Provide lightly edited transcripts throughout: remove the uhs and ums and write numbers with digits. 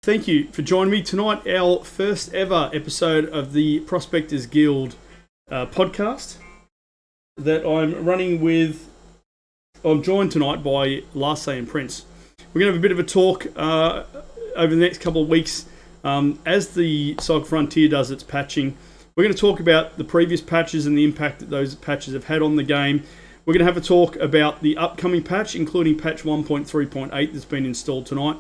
Thank you for joining me tonight. Our first ever episode of the Prospectors Guild podcast that I'm running with. I'm joined tonight by LastSaiyanPrince. We're going to have a bit of a talk over the next couple of weeks as the Cycle Frontier does its patching. We're going to talk about the previous patches and the impact that those patches have had on the game. We're going to have a talk about the upcoming patch, including patch 1.3.8 that's been installed tonight,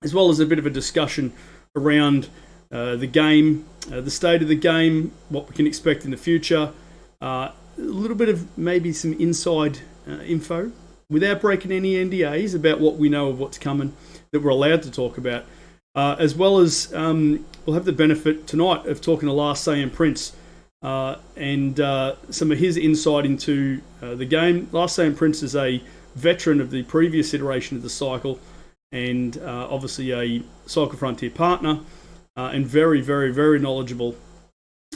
as well as a bit of a discussion around the game, the state of the game, what we can expect in the future, a little bit of maybe some inside info, without breaking any NDAs about what we know of what's coming that we're allowed to talk about, as well as we'll have the benefit tonight of talking to LastSaiyanPrince and some of his insight into the game. LastSaiyanPrince is a veteran of the previous iteration of the cycle, and obviously a Cycle Frontier partner, and very, very, very knowledgeable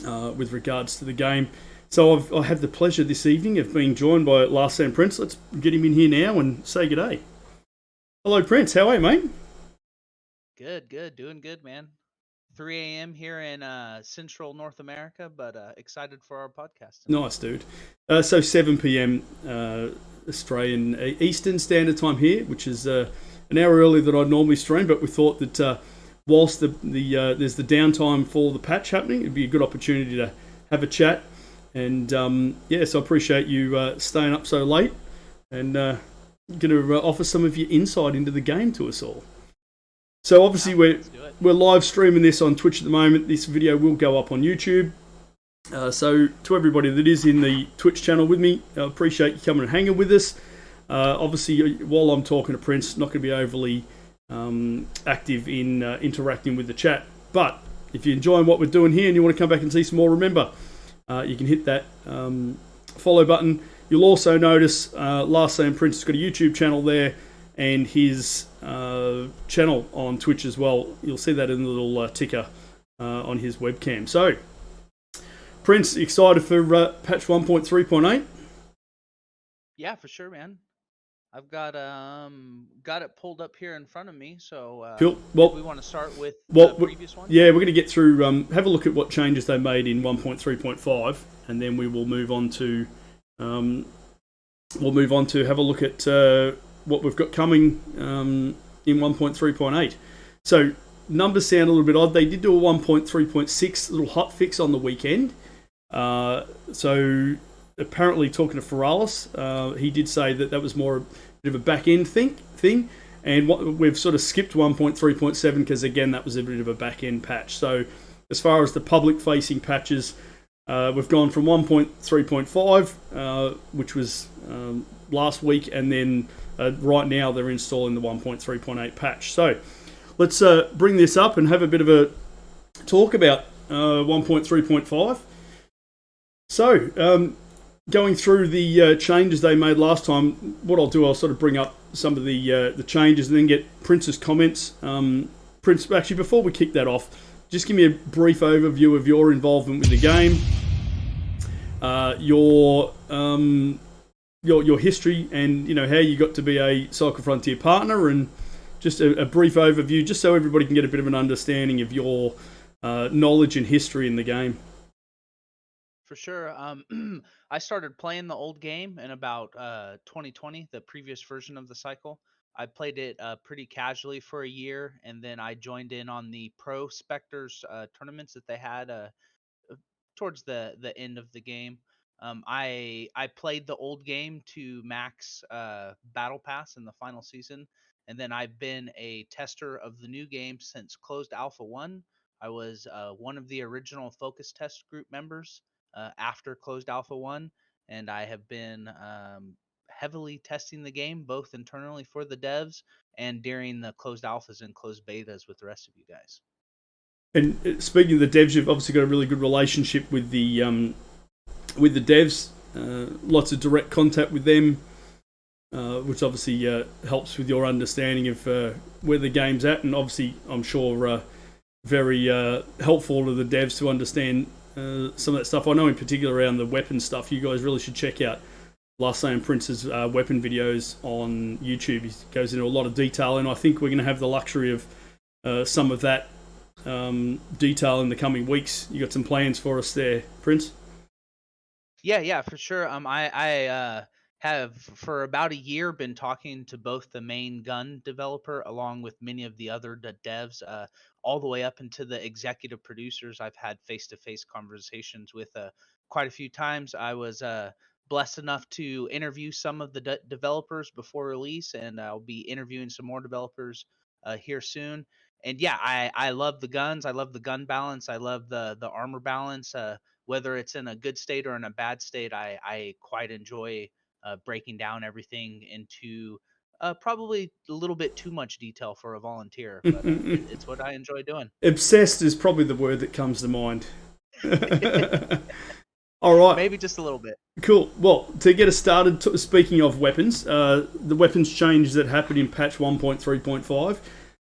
with regards to the game. So I have the pleasure this evening of being joined by LastSaiyanPrince. Let's get him in here now and say good day. Hello, Prince. How are you, mate? Good. Doing good, man. 3 a.m. here in Central North America, but excited for our podcast tonight. Nice, dude. So 7 p.m. Australian Eastern Standard Time here, which is an hour earlier than I'd normally stream, but we thought that whilst there's the downtime for the patch happening, it'd be a good opportunity to have a chat. And so I appreciate you staying up so late and going to offer some of your insight into the game to us all. So obviously we're live streaming this on Twitch at the moment. This video will go up on YouTube. So to everybody that is in the Twitch channel with me, I appreciate you coming and hanging with us. Obviously, while I'm talking to Prince, not going to be overly active in interacting with the chat. But if you're enjoying what we're doing here and you want to come back and see some more, remember, you can hit that follow button. You'll also notice LastSaiyanPrince has got a YouTube channel there and his channel on Twitch as well. You'll see that in the little ticker on his webcam. So, Prince, excited for patch 1.3.8? Yeah, for sure, man. I've got it pulled up here in front of me, so cool. Well, we want to start with the previous one? Yeah, we're going to get through, have a look at what changes they made in 1.3.5, and then we will move on to have a look at what we've got coming in 1.3.8. So numbers sound a little bit odd. They did do a 1.3.6 little hot fix on the weekend. So apparently, talking to Feralis, he did say that was more a bit of a back-end thing. And we've sort of skipped 1.3.7 because, again, that was a bit of a back-end patch. So as far as the public-facing patches, we've gone from 1.3.5, which was last week, and then right now they're installing the 1.3.8 patch. So let's bring this up and have a bit of a talk about 1.3.5. So, going through the changes they made last time, what I'll do, I'll sort of bring up some of the changes and then get Prince's comments. Prince, actually, before we kick that off, just give me a brief overview of your involvement with the game, your history, and how you got to be a Cycle Frontier partner, and just a brief overview, just so everybody can get a bit of an understanding of your knowledge and history in the game. For sure. I started playing the old game in about 2020, the previous version of the cycle. I played it pretty casually for a year, and then I joined in on the Prospectors tournaments that they had towards the end of the game. I played the old game to max Battle Pass in the final season, and then I've been a tester of the new game since closed Alpha 1. I was one of the original focus test group members after closed Alpha 1, and I have been heavily testing the game, both internally for the devs and during the closed alphas and closed betas with the rest of you guys. And speaking of the devs, you've obviously got a really good relationship with the devs, lots of direct contact with them, which obviously helps with your understanding of where the game's at, and obviously I'm sure very helpful to the devs to understand some of that stuff. I know in particular around the weapon stuff, you guys really should check out LastSaiyanPrince's weapon videos on YouTube. He goes into a lot of detail, and I think we're going to have the luxury of some of that detail in the coming weeks. You got some plans for us there, Prince? Yeah, for sure. I have for about a year been talking to both the main gun developer along with many of the other devs, all the way up into the executive producers. I've had face-to-face conversations with quite a few times. I was blessed enough to interview some of the developers before release, and I'll be interviewing some more developers here soon. And yeah, I love the guns. I love the gun balance. I love the armor balance. Whether it's in a good state or in a bad state, I quite enjoy breaking down everything into probably a little bit too much detail for a volunteer, but it's what I enjoy doing. Obsessed is probably the word that comes to mind. All right. Maybe just a little bit. Cool. Well, to get us started, speaking of weapons, the weapons change that happened in patch 1.3.5,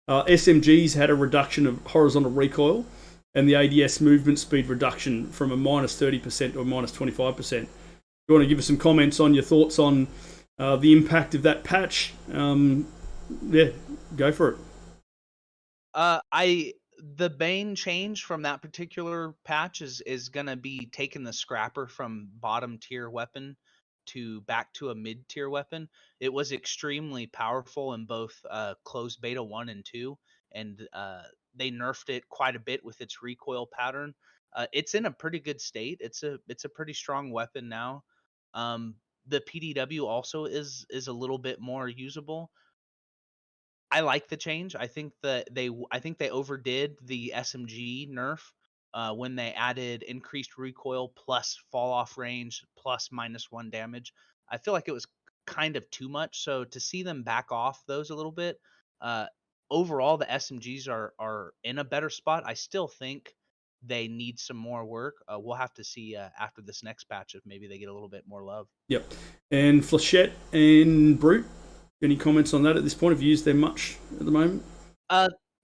SMGs had a reduction of horizontal recoil, and the ADS movement speed reduction from a minus 30% to a minus 25%. You want to give us some comments on your thoughts on the impact of that patch? Yeah, go for it. The main change from that particular patch is gonna be taking the scrapper from bottom tier weapon to back to a mid tier weapon. It was extremely powerful in both closed beta 1 and 2, and they nerfed it quite a bit with its recoil pattern. It's in a pretty good state. It's a pretty strong weapon now. The PDW also is a little bit more usable. I like the change. I think they overdid the SMG nerf when they added increased recoil plus fall off range plus -1 damage. I feel like it was kind of too much. So to see them back off those a little bit, uh, overall the SMGs are in a better spot. I still think they need some more work. We'll have to see after this next patch if maybe they get a little bit more love. Yep. And Flechette and Brute, any comments on that at this point? Have you used them much at the moment?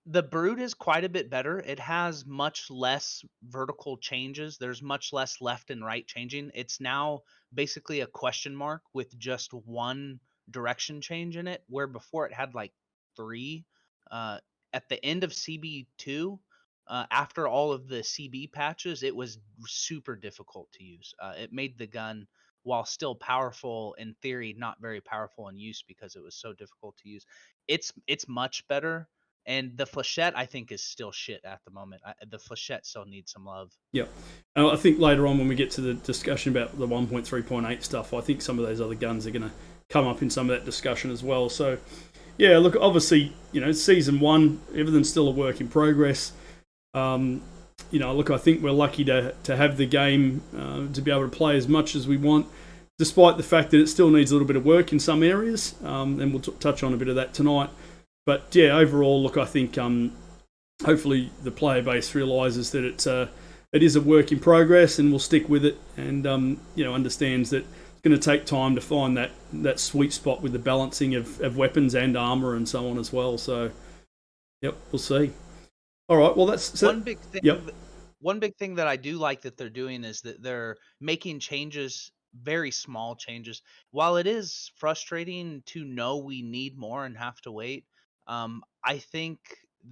The Brood is quite a bit better. It has much less vertical changes. There's much less left and right changing. It's now basically a question mark with just one direction change in it, where before it had like 3. At the end of CB2, after all of the CB patches, it was super difficult to use. It made the gun, while still powerful in theory, not very powerful in use because it was so difficult to use. It's much better. And the Flechette, I think, is still shit at the moment. The Flechette still needs some love. Yep. I think later on when we get to the discussion about the 1.3.8 stuff, I think some of those other guns are going to come up in some of that discussion as well. So, yeah, look, obviously, Season 1, everything's still a work in progress. Look, I think we're lucky to have the game to be able to play as much as we want, despite the fact that it still needs a little bit of work in some areas, and we'll touch on a bit of that tonight. But yeah, overall, look, I think hopefully the player base realises that it is a work in progress, and will stick with it, and understands that it's going to take time to find that sweet spot with the balancing of weapons and armour and so on as well. So, yep, we'll see. All right, well that's one big thing. Yep. One big thing that I do like that they're doing is that they're making changes, very small changes. While it is frustrating to know we need more and have to wait, I think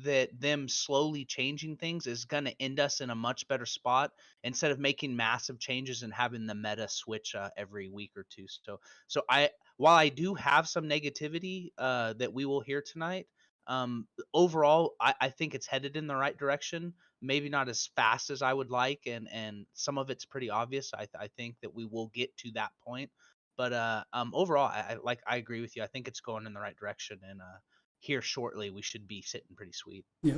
that them slowly changing things is going to end us in a much better spot instead of making massive changes and having the meta switch every week or two. So while I do have some negativity that we will hear tonight, overall, I think it's headed in the right direction. Maybe not as fast as I would like, and some of it's pretty obvious. I think that we will get to that point, but overall, I agree with you. I think it's going in the right direction, and here shortly we should be sitting pretty sweet. Yeah,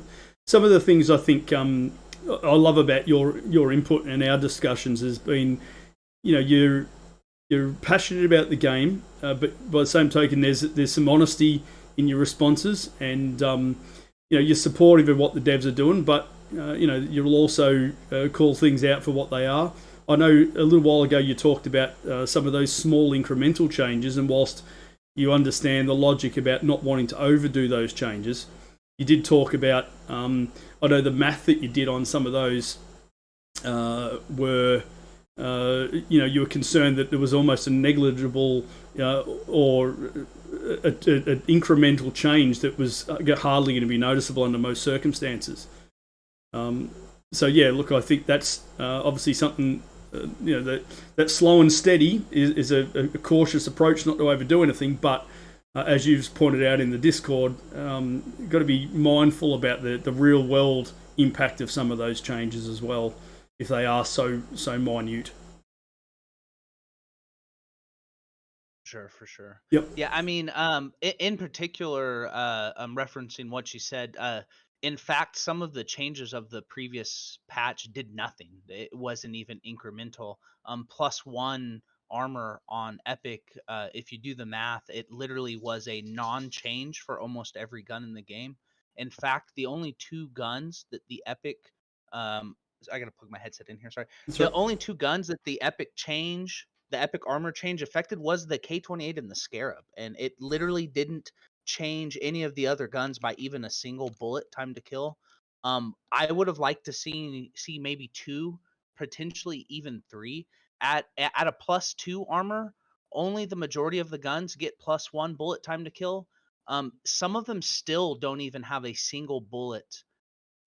some of the things I think I love about your input and our discussions has been, you're passionate about the game, but by the same token, there's some honesty in your responses, and you're supportive of what the devs are doing, but you'll also call things out for what they are. I know a little while ago you talked about some of those small incremental changes, and whilst you understand the logic about not wanting to overdo those changes, you did talk about I know the math that you did on some of those were you were concerned that there was almost a negligible or an incremental change that was hardly going to be noticeable under most circumstances. So yeah, look, I think that's obviously something. That slow and steady is a cautious approach, not to overdo anything. But as you've pointed out in the Discord, you've got to be mindful about the real world impact of some of those changes as well, if they are so minute. For sure. Yep. Yeah, I mean, in particular, I'm referencing what you said. In fact, some of the changes of the previous patch did nothing. It wasn't even incremental. +1 armor on Epic, if you do the math, it literally was a non-change for almost every gun in the game. In fact, the only two guns that the Epic, I gotta plug my headset in here. Sorry. The only two guns that the Epic armor change affected was the K28 and the Scarab, and it literally didn't change any of the other guns by even a single bullet time to kill. I would have liked to see maybe 2, potentially even 3 at a +2 armor. Only the majority of the guns get +1 bullet time to kill. Some of them still don't even have a single bullet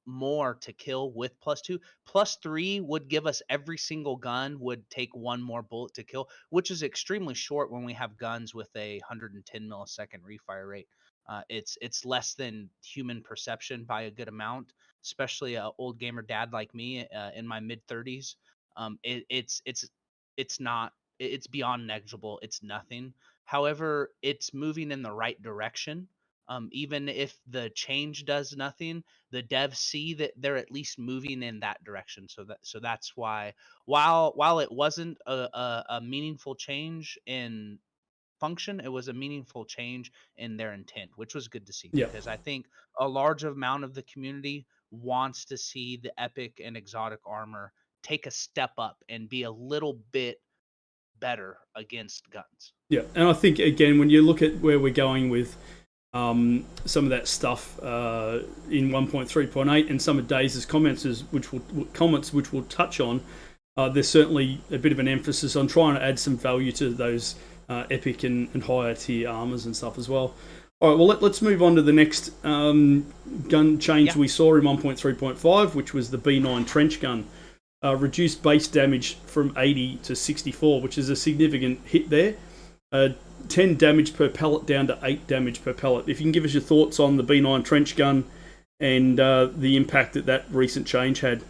more to kill with +2. +3 would give us every single gun would take 1 more bullet to kill, which is extremely short when we have guns with a 110 millisecond refire rate. It's less than human perception by a good amount, especially an old gamer dad like me in my mid 30s. It's not. It's beyond negligible. It's nothing. However, it's moving in the right direction. Even if the change does nothing, the devs see that they're at least moving in that direction. So that's why, while it wasn't a meaningful change in function, it was a meaningful change in their intent, which was good to see. Yeah. Because I think a large amount of the community wants to see the Epic and exotic armor take a step up and be a little bit better against guns. Yeah, and I think again, when you look at where we're going with some of that stuff in 1.3.8 and some of Daze's comments, which we'll touch on, there's certainly a bit of an emphasis on trying to add some value to those epic and higher tier armors and stuff as well. All right, well, let's move on to the next gun change we saw in 1.3.5, which was the B9 trench gun. Reduced base damage from 80 to 64, which is a significant hit there. 10 damage per pellet down to 8 damage per pellet. If you can give us your thoughts on the B9 trench gun and the impact that recent change had.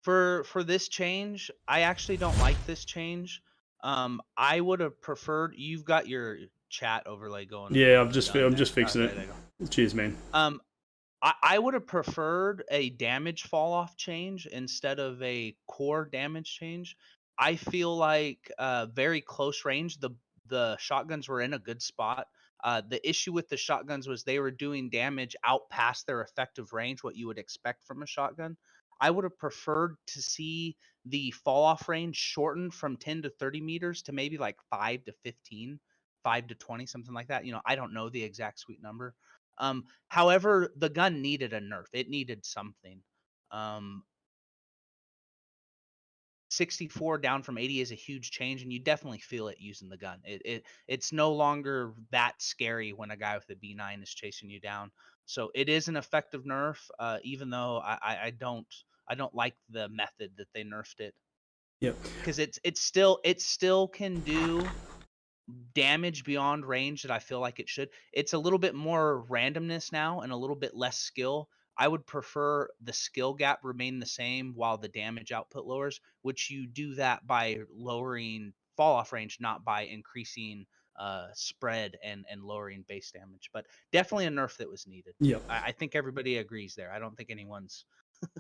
For this change, I actually don't like this change. I would have preferred. You've got your chat overlay going. Yeah, I'm just fixing it. Cheers, man. I would have preferred a damage fall off change instead of a core damage change. I feel like very close range, the shotguns were in a good spot. The issue with the shotguns was they were doing damage out past their effective range, what you would expect from a shotgun. I would have preferred to see the fall off range shortened from 10 to 30 meters to maybe like 5 to 15, 5 to 20, something like that. I don't know the exact sweet number. However, the gun needed a nerf. It needed something. 64 down from 80 is a huge change, and you definitely feel it using the gun. It's no longer that scary when a guy with a B9 is chasing you down. So it is an effective nerf, even though I don't like the method that they nerfed it. Yep. Because it still can do damage beyond range that I feel like it should. It's a little bit more randomness now and a little bit less skill. I would prefer the skill gap remain the same while the damage output lowers, which you do that by lowering fall off range, not by increasing spread and lowering base damage. But definitely a nerf that was needed. Yeah, I think everybody agrees there. I don't think anyone's.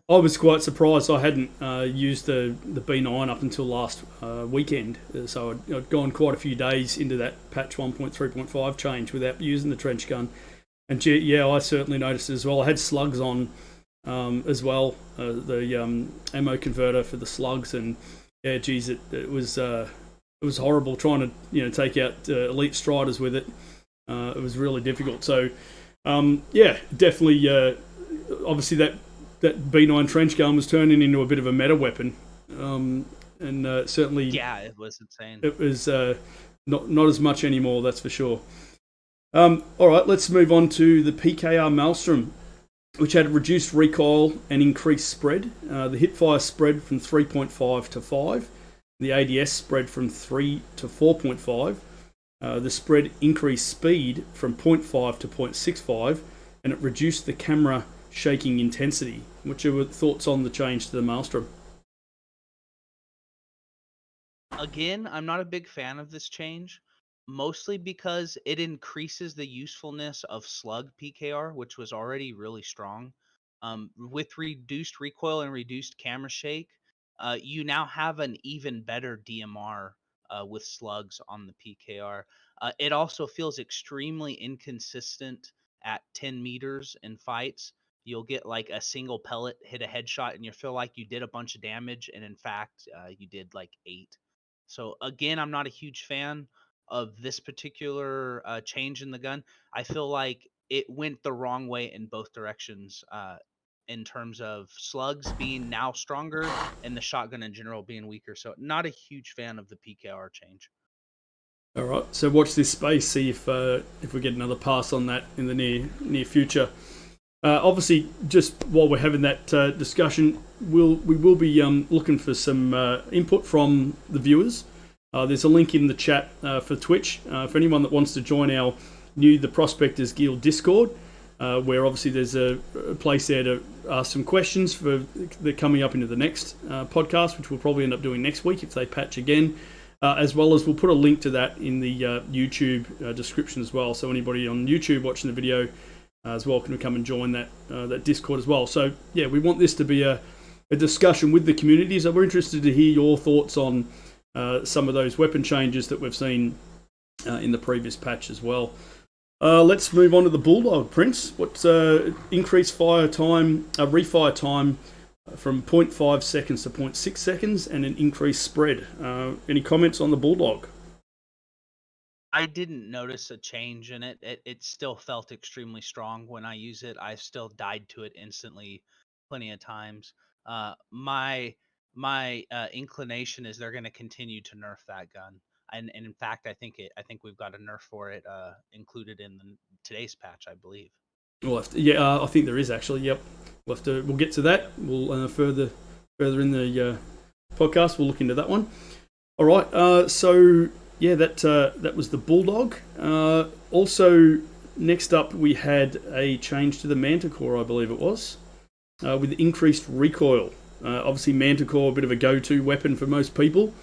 I was quite surprised. I hadn't used the B9 up until last weekend, so I'd gone quite a few days into that patch 1.3.5 change without using the trench gun. And yeah, I certainly noticed it as well. I had slugs on as well, the ammo converter for the slugs, and yeah, geez, it was horrible trying to take out elite striders with it. It was really difficult. So yeah, definitely. Obviously, that B9 trench gun was turning into a bit of a meta weapon, and certainly Yeah, it was insane. It was not as much anymore, that's for sure. All right, let's move on to the PKR Maelstrom, which had reduced recoil and increased spread. The hipfire spread from 3.5 to 5. The ADS spread from 3 to 4.5. The spread increased speed from 0.5 to 0.65, and it reduced the camera shaking intensity. What's your thoughts on the change to the Maelstrom? Again, I'm not a big fan of this change, mostly because it increases the usefulness of slug PKR, which was already really strong. With reduced recoil and reduced camera shake, you now have an even better DMR with slugs on the PKR. It also feels extremely inconsistent at 10 meters in fights. You'll get like a single pellet hit a headshot, and you feel like you did a bunch of damage, and in fact, you did like 8. So again, I'm not a huge fan of this particular change in the gun. I feel like it went the wrong way in both directions, in terms of slugs being now stronger and the shotgun in general being weaker. So not a huge fan of the PKR change. All right, so watch this space, see if we get another pass on that in the near future. Obviously, just while we're having that discussion, we will be looking for some input from the viewers. There's a link in the chat for Twitch for anyone that wants to join the Prospectors Guild Discord, where obviously there's a place there to ask some questions for they're coming up into the next podcast, which we'll probably end up doing next week if they patch again. As well as we'll put a link to that in the YouTube description as well. So anybody on YouTube watching the video is welcome to come and join that Discord as well. So yeah, we want this to be a discussion with the community. So we're interested to hear your thoughts on some of those weapon changes that we've seen in the previous patch as well. Let's move on to the Bulldog, Prince. What's increased refire time from 0.5 seconds to 0.6 seconds and an increased spread. Any comments on the Bulldog? I didn't notice a change in it. It still felt extremely strong when I use it. I still died to it instantly plenty of times. My inclination is they're going to continue to nerf that gun. And in fact, I think we've got a nerf for it included in today's patch, I believe. I think there is actually. Yep, we'll get to that. We'll further in the podcast. We'll look into that one. All right. So yeah, that was the Bulldog. Also, next up we had a change to the Manticore, I believe it was, with increased recoil. Obviously, Manticore, a bit of a go-to weapon for most people.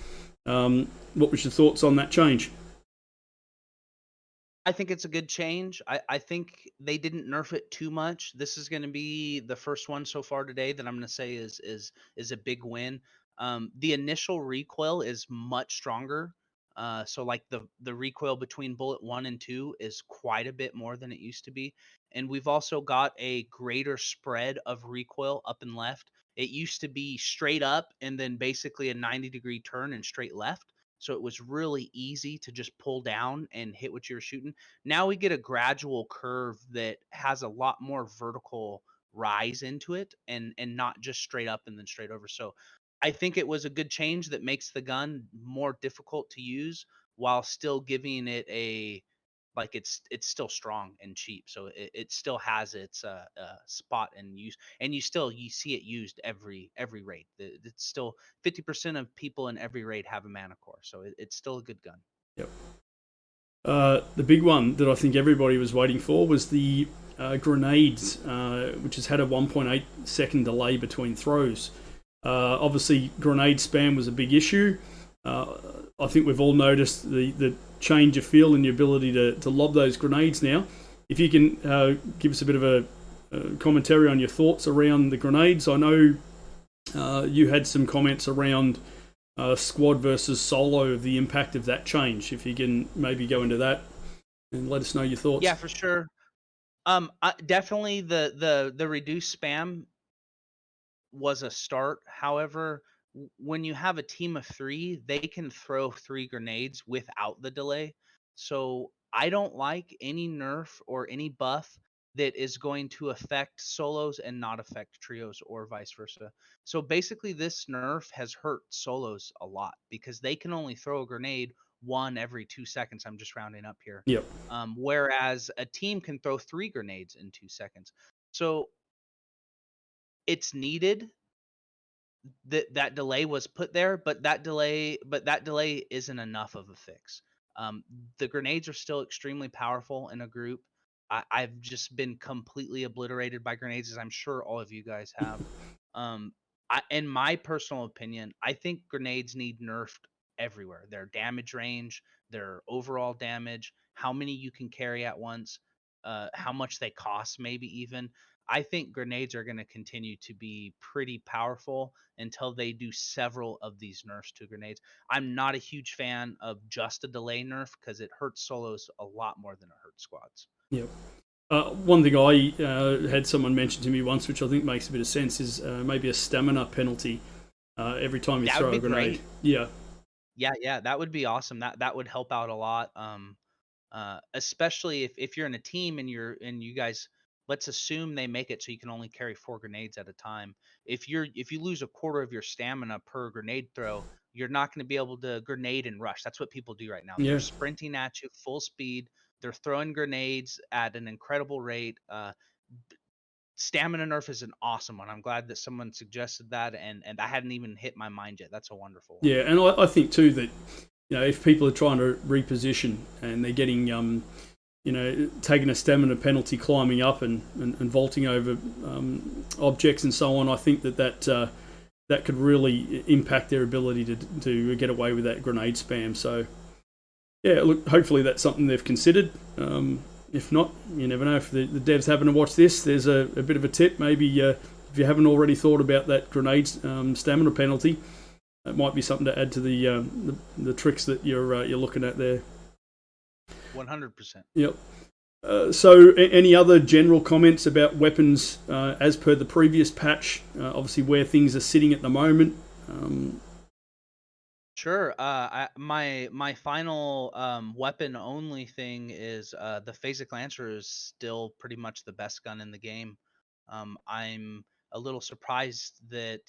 What was your thoughts on that change? I think it's a good change. I think they didn't nerf it too much. This is going to be the first one so far today that I'm going to say is a big win. The initial recoil is much stronger. So like the recoil between bullet 1 and 2 is quite a bit more than it used to be. And we've also got a greater spread of recoil up and left. It used to be straight up and then basically a 90-degree turn and straight left. So it was really easy to just pull down and hit what you're shooting. Now we get a gradual curve that has a lot more vertical rise into it and not just straight up and then straight over. So I think it was a good change that makes the gun more difficult to use while still giving it a like it's still strong and cheap, so it still has its spot and use, and you see it used every raid. It's still 50% of people in every raid have a mana core, so it's still a good gun. Yep. The big one that I think everybody was waiting for was the grenades, which has had a 1.8 second delay between throws. Obviously, grenade spam was a big issue. I think we've all noticed the change of feel in your ability to lob those grenades now. If you can give us a bit of a commentary on your thoughts around the grenades. I know you had some comments around squad versus solo, the impact of that change. If you can maybe go into that and let us know your thoughts. Yeah, for sure. Definitely the reduced spam was a start. However, when you have a team of 3, they can throw 3 grenades without the delay. So I don't like any nerf or any buff that is going to affect solos and not affect trios or vice versa. So basically this nerf has hurt solos a lot because they can only throw a grenade one every 2 seconds. I'm just rounding up here. Yep. Whereas a team can throw 3 grenades in 2 seconds. So it's needed. That delay was put there, but that delay isn't enough of a fix. Um, the grenades are still extremely powerful in a group. I've just been completely obliterated by grenades, as I'm sure all of you guys have. Um, in my personal opinion, I think grenades need nerfed everywhere. Their damage range, their overall damage, how many you can carry at once, how much they cost, maybe even. I think grenades are going to continue to be pretty powerful until they do several of these nerfs to grenades. I'm not a huge fan of just a delay nerf because it hurts solos a lot more than it hurts squads. Yep. One thing I had someone mention to me once, which I think makes a bit of sense, is maybe a stamina penalty every time you throw a grenade. Great. Yeah. Yeah, that would be awesome. That would help out a lot. Especially if you're in a team and you guys, let's assume they make it so you can only carry 4 grenades at a time. If you lose a quarter of your stamina per grenade throw, you're not going to be able to grenade and rush. That's what people do right now. Yeah. They're sprinting at you full speed. They're throwing grenades at an incredible rate. Stamina nerf is an awesome one. I'm glad that someone suggested that, and I hadn't even hit my mind yet. That's a wonderful one. Yeah, and I think too that, you know, if people are trying to reposition and they're getting you know, taking a stamina penalty, climbing up and vaulting over objects and so on, I think that could really impact their ability to get away with that grenade spam. So yeah, look, hopefully that's something they've considered. If not, you never know. If the devs happen to watch this, there's a bit of a tip. Maybe if you haven't already thought about that grenade stamina penalty, that might be something to add to the tricks that you're looking at there. 100%. Yep. So, any other general comments about weapons as per the previous patch? Obviously, where things are sitting at the moment. Sure. My final weapon only thing is the Phasic Lancer is still pretty much the best gun in the game. I'm a little surprised that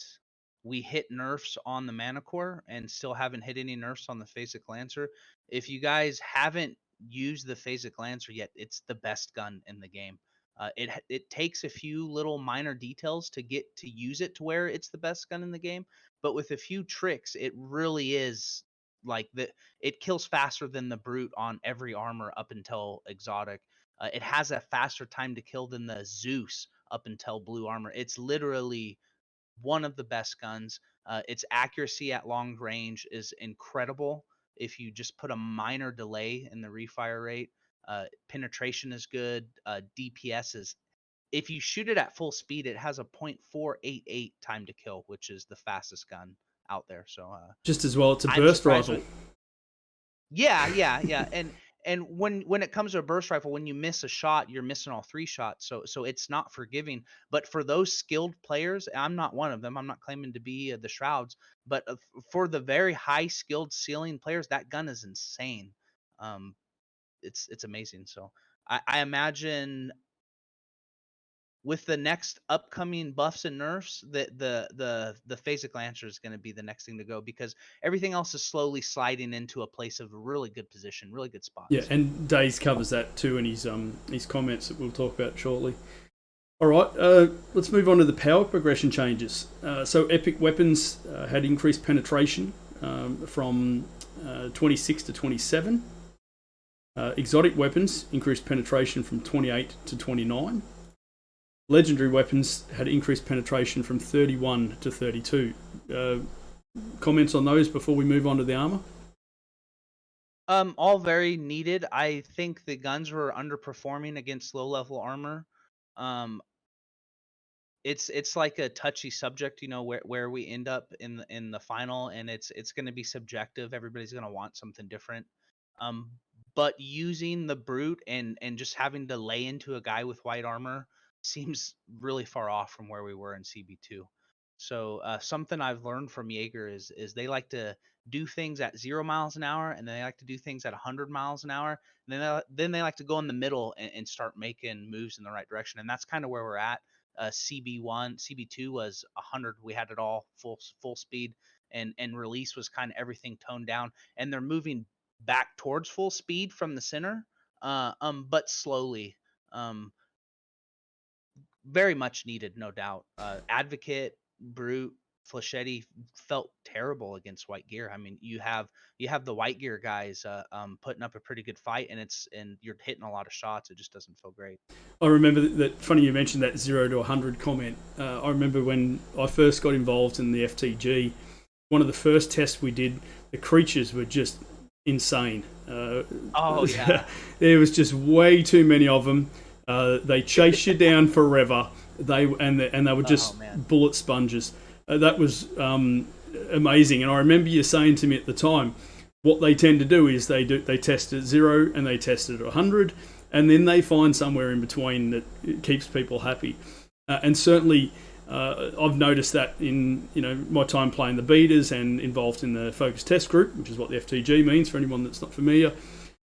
we hit nerfs on the Mana Core and still haven't hit any nerfs on the Phasic Lancer. If you guys haven't used the Phasic Lancer yet, it's the best gun in the game. It takes a few little minor details to get to use it to where it's the best gun in the game, but with a few tricks, it really is like it kills faster than the brute on every armor up until exotic. It has a faster time to kill than the Zeus up until blue armor. It's literally one of the best guns. Its accuracy at long range is incredible. If you just put a minor delay in the refire rate, penetration is good. DPS is, if you shoot it at full speed, it has a .488 time to kill, which is the fastest gun out there. So just as well, it's a burst rifle. Yeah. And when it comes to a burst rifle, when you miss a shot, you're missing all 3 shots. So it's not forgiving. But for those skilled players, I'm not one of them. I'm not claiming to be the Shrouds, but for the very high skilled ceiling players, that gun is insane. It's amazing. So I imagine with the next upcoming buffs and nerfs, the Phasic Lancer is going to be the next thing to go, because everything else is slowly sliding into a place of a really good position, really good spots. Yeah, and Daze covers that too in his comments that we'll talk about shortly. All right, let's move on to the power progression changes. So epic weapons had increased penetration from 26 to 27. Exotic weapons increased penetration from 28 to 29. Legendary weapons had increased penetration from 31 to 32. Comments on those before we move on to the armor? All very needed. I think the guns were underperforming against low level armor. It's like a touchy subject, you know, where we end up in the final, and it's going to be subjective. Everybody's going to want something different. But using the brute and just having to lay into a guy with white armor seems really far off from where we were in CB2. So something I've learned from Jaeger is they like to do things at 0 miles an hour, and then they like to do things at 100 miles an hour, and then they like to go in the middle and start making moves in the right direction. And that's kind of where we're at. CB1, CB2 was 100. We had it all full speed, and release was kind of everything toned down, and they're moving back towards full speed from the center, but slowly. Um, Very much needed, no doubt. Advocate, Brute, Flechetti felt terrible against white gear. I mean, you have the white gear guys putting up a pretty good fight, and you're hitting a lot of shots. It just doesn't feel great. I remember that. Funny you mentioned that 0 to 100 comment. I remember when I first got involved in the FTG. One of the first tests we did, the creatures were just insane. Oh yeah, There was just way too many of them. They chase you down forever. They were just bullet sponges. That was amazing. And I remember you saying to me at the time, what they tend to do is they test at 0 and they test at 100, and then they find somewhere in between that keeps people happy. And certainly, I've noticed that in my time playing the beaters and involved in the focus test group, which is what the FTG means for anyone that's not familiar.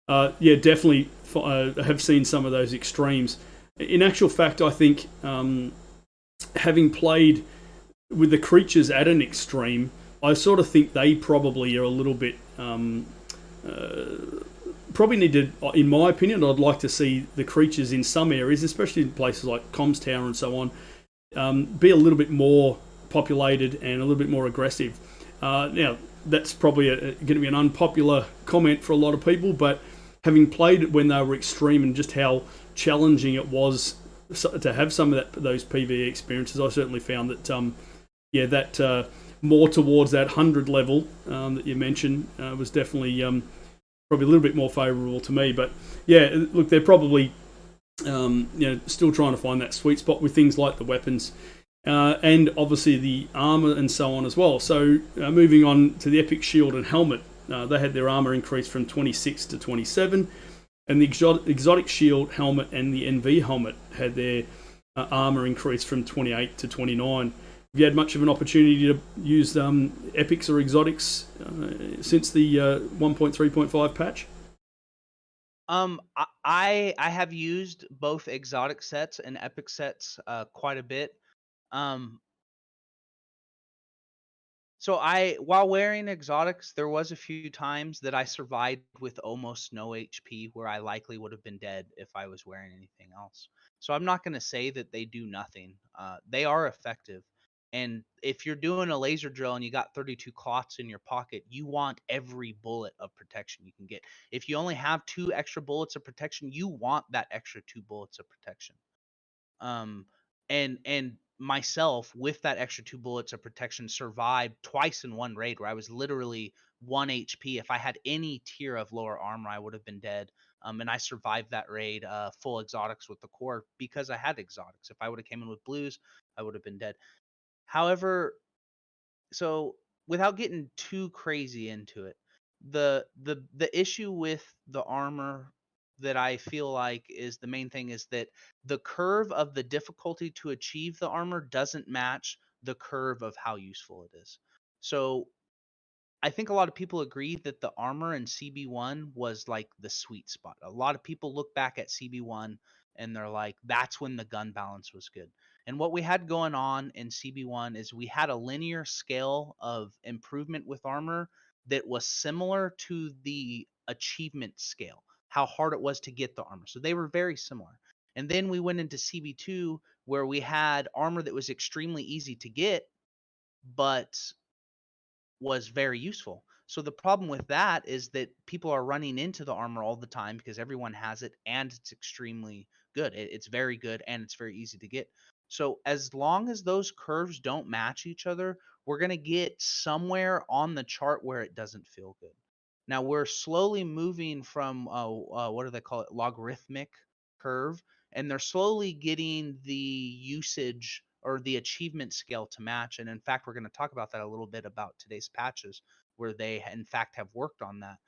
Definitely have seen some of those extremes. In actual fact, I think having played with the creatures at an extreme, I sort of think they probably are a little bit probably need to, in my opinion, I'd like to see the creatures in some areas, especially in places like Comms Tower and so on, be a little bit more populated and a little bit more aggressive. Now, that's probably going to be an unpopular comment for a lot of people, but having played it when they were extreme and just how challenging it was to have some of those PvE experiences, I certainly found that more towards that 100 level that you mentioned was definitely probably a little bit more favourable to me. But yeah, look, they're probably still trying to find that sweet spot with things like the weapons and obviously the armour and so on as well. So moving on to the Epic Shield and Helmet, they had their armour increased from 26 to 27, and the Exotic Shield, Helmet and the NV Helmet had their armour increased from 28 to 29. Have you had much of an opportunity to use epics or exotics since the 1.3.5 patch? I have used both exotic sets and epic sets quite a bit. So while wearing exotics, there was a few times that I survived with almost no HP, where I likely would have been dead if I was wearing anything else. So I'm not going to say that they do nothing. They are effective. And if you're doing a laser drill and you got 32 clots in your pocket, you want every bullet of protection you can get. If you only have 2 extra bullets of protection, you want that extra 2 bullets of protection. Um, and myself, with that extra 2 bullets of protection, survived twice in one raid where I was literally 1 HP. If I had any tier of lower armor, I would have been dead. And I survived that raid full exotics with the core because I had exotics. If I would have came in with blues, I would have been dead. However, so without getting too crazy into it, the issue with the armor that I feel like is the main thing is that the curve of the difficulty to achieve the armor doesn't match the curve of how useful it is. So I think a lot of people agree that the armor in CB1 was like the sweet spot. A lot of people look back at CB1 and they're like, that's when the gun balance was good. And what we had going on in CB1 is we had a linear scale of improvement with armor that was similar to the achievement scale, how hard it was to get the armor. So they were very similar. And then we went into CB2 where we had armor that was extremely easy to get, but was very useful. So the problem with that is that people are running into the armor all the time because everyone has it and it's extremely good. It's very good and it's very easy to get. So as long as those curves don't match each other, we're going to get somewhere on the chart where it doesn't feel good. Now we're slowly moving from what do they call it? Logarithmic curve, and they're slowly getting the usage or the achievement scale to match. And in fact, we're going to talk about that a little bit about today's patches, where they in fact have worked on that.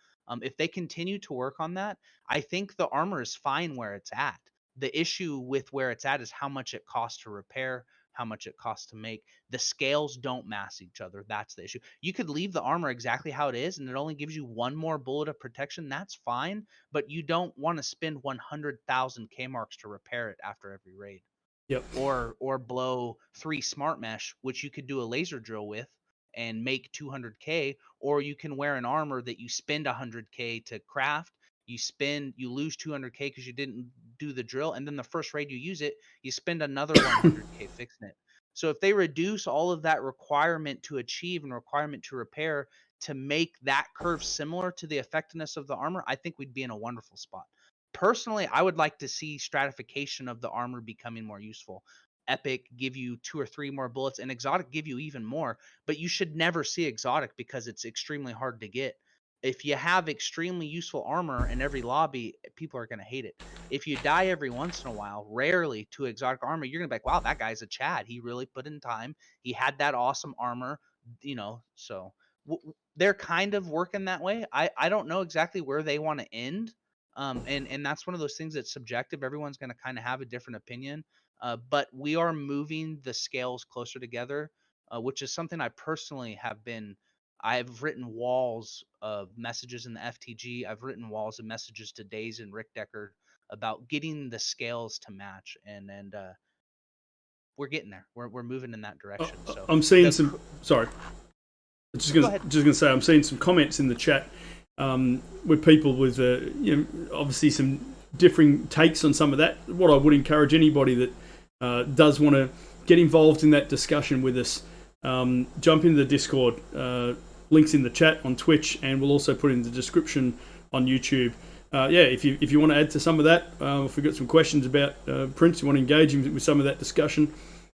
If they continue to work on that, I think the armor is fine where it's at. The issue with where it's at is how much it costs to repair, how much it costs to make. The scales don't match each other. That's the issue. You could leave the armor exactly how it is and it only gives you 1 more bullet of protection. That's fine, but you don't want to spend 100,000 K marks to repair it after every raid. Yep. Or blow 3 smart mesh, which you could do a laser drill with, and make 200k, or you can wear an armor that you spend 100k to craft. You lose 200k because you didn't do the drill, and then the first raid you use it, you spend another 100k fixing it. So if they reduce all of that requirement to achieve and requirement to repair to make that curve similar to the effectiveness of the armor, I think we'd be in a wonderful spot. Personally, I would like to see stratification of the armor becoming more useful. Epic give you 2 or 3 more bullets, and exotic give you even more, but you should never see exotic because it's extremely hard to get. If you have extremely useful armor in every lobby, people are going to hate it. If you die every once in a while, rarely to exotic armor, you're going to be like, wow, that guy's a Chad. He really put in time. He had that awesome armor, so they're kind of working that way. I don't know exactly where they want to end. And that's one of those things that's subjective. Everyone's going to kind of have a different opinion. But we are moving the scales closer together, which is something I personally have been. I've written walls of messages in the FTG. I've written walls of messages to Daze and Rick Deckard about getting the scales to match, and we're getting there. We're moving in that direction. So I'm seeing some. Sorry, Go ahead. just gonna say I'm seeing some comments in the chat with people with obviously some differing takes on some of that. What I would encourage anybody that does want to get involved in that discussion with us, jump into the Discord. Links in the chat on Twitch, and we'll also put in the description on YouTube. If you want to add to some of that, if we've got some questions about Prince, you want to engage with some of that discussion,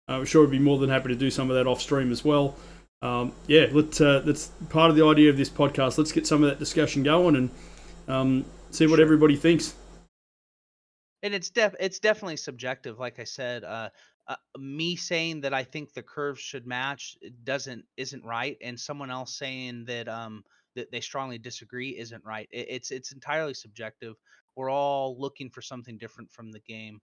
I'm sure I'd be more than happy to do some of that off stream as well. That's part of the idea of this podcast. Let's get some of that discussion going and see what everybody thinks. And it's definitely subjective. Like I said, me saying that I think the curves should match isn't right, and someone else saying that that they strongly disagree isn't right. It's entirely subjective. We're all looking for something different from the game.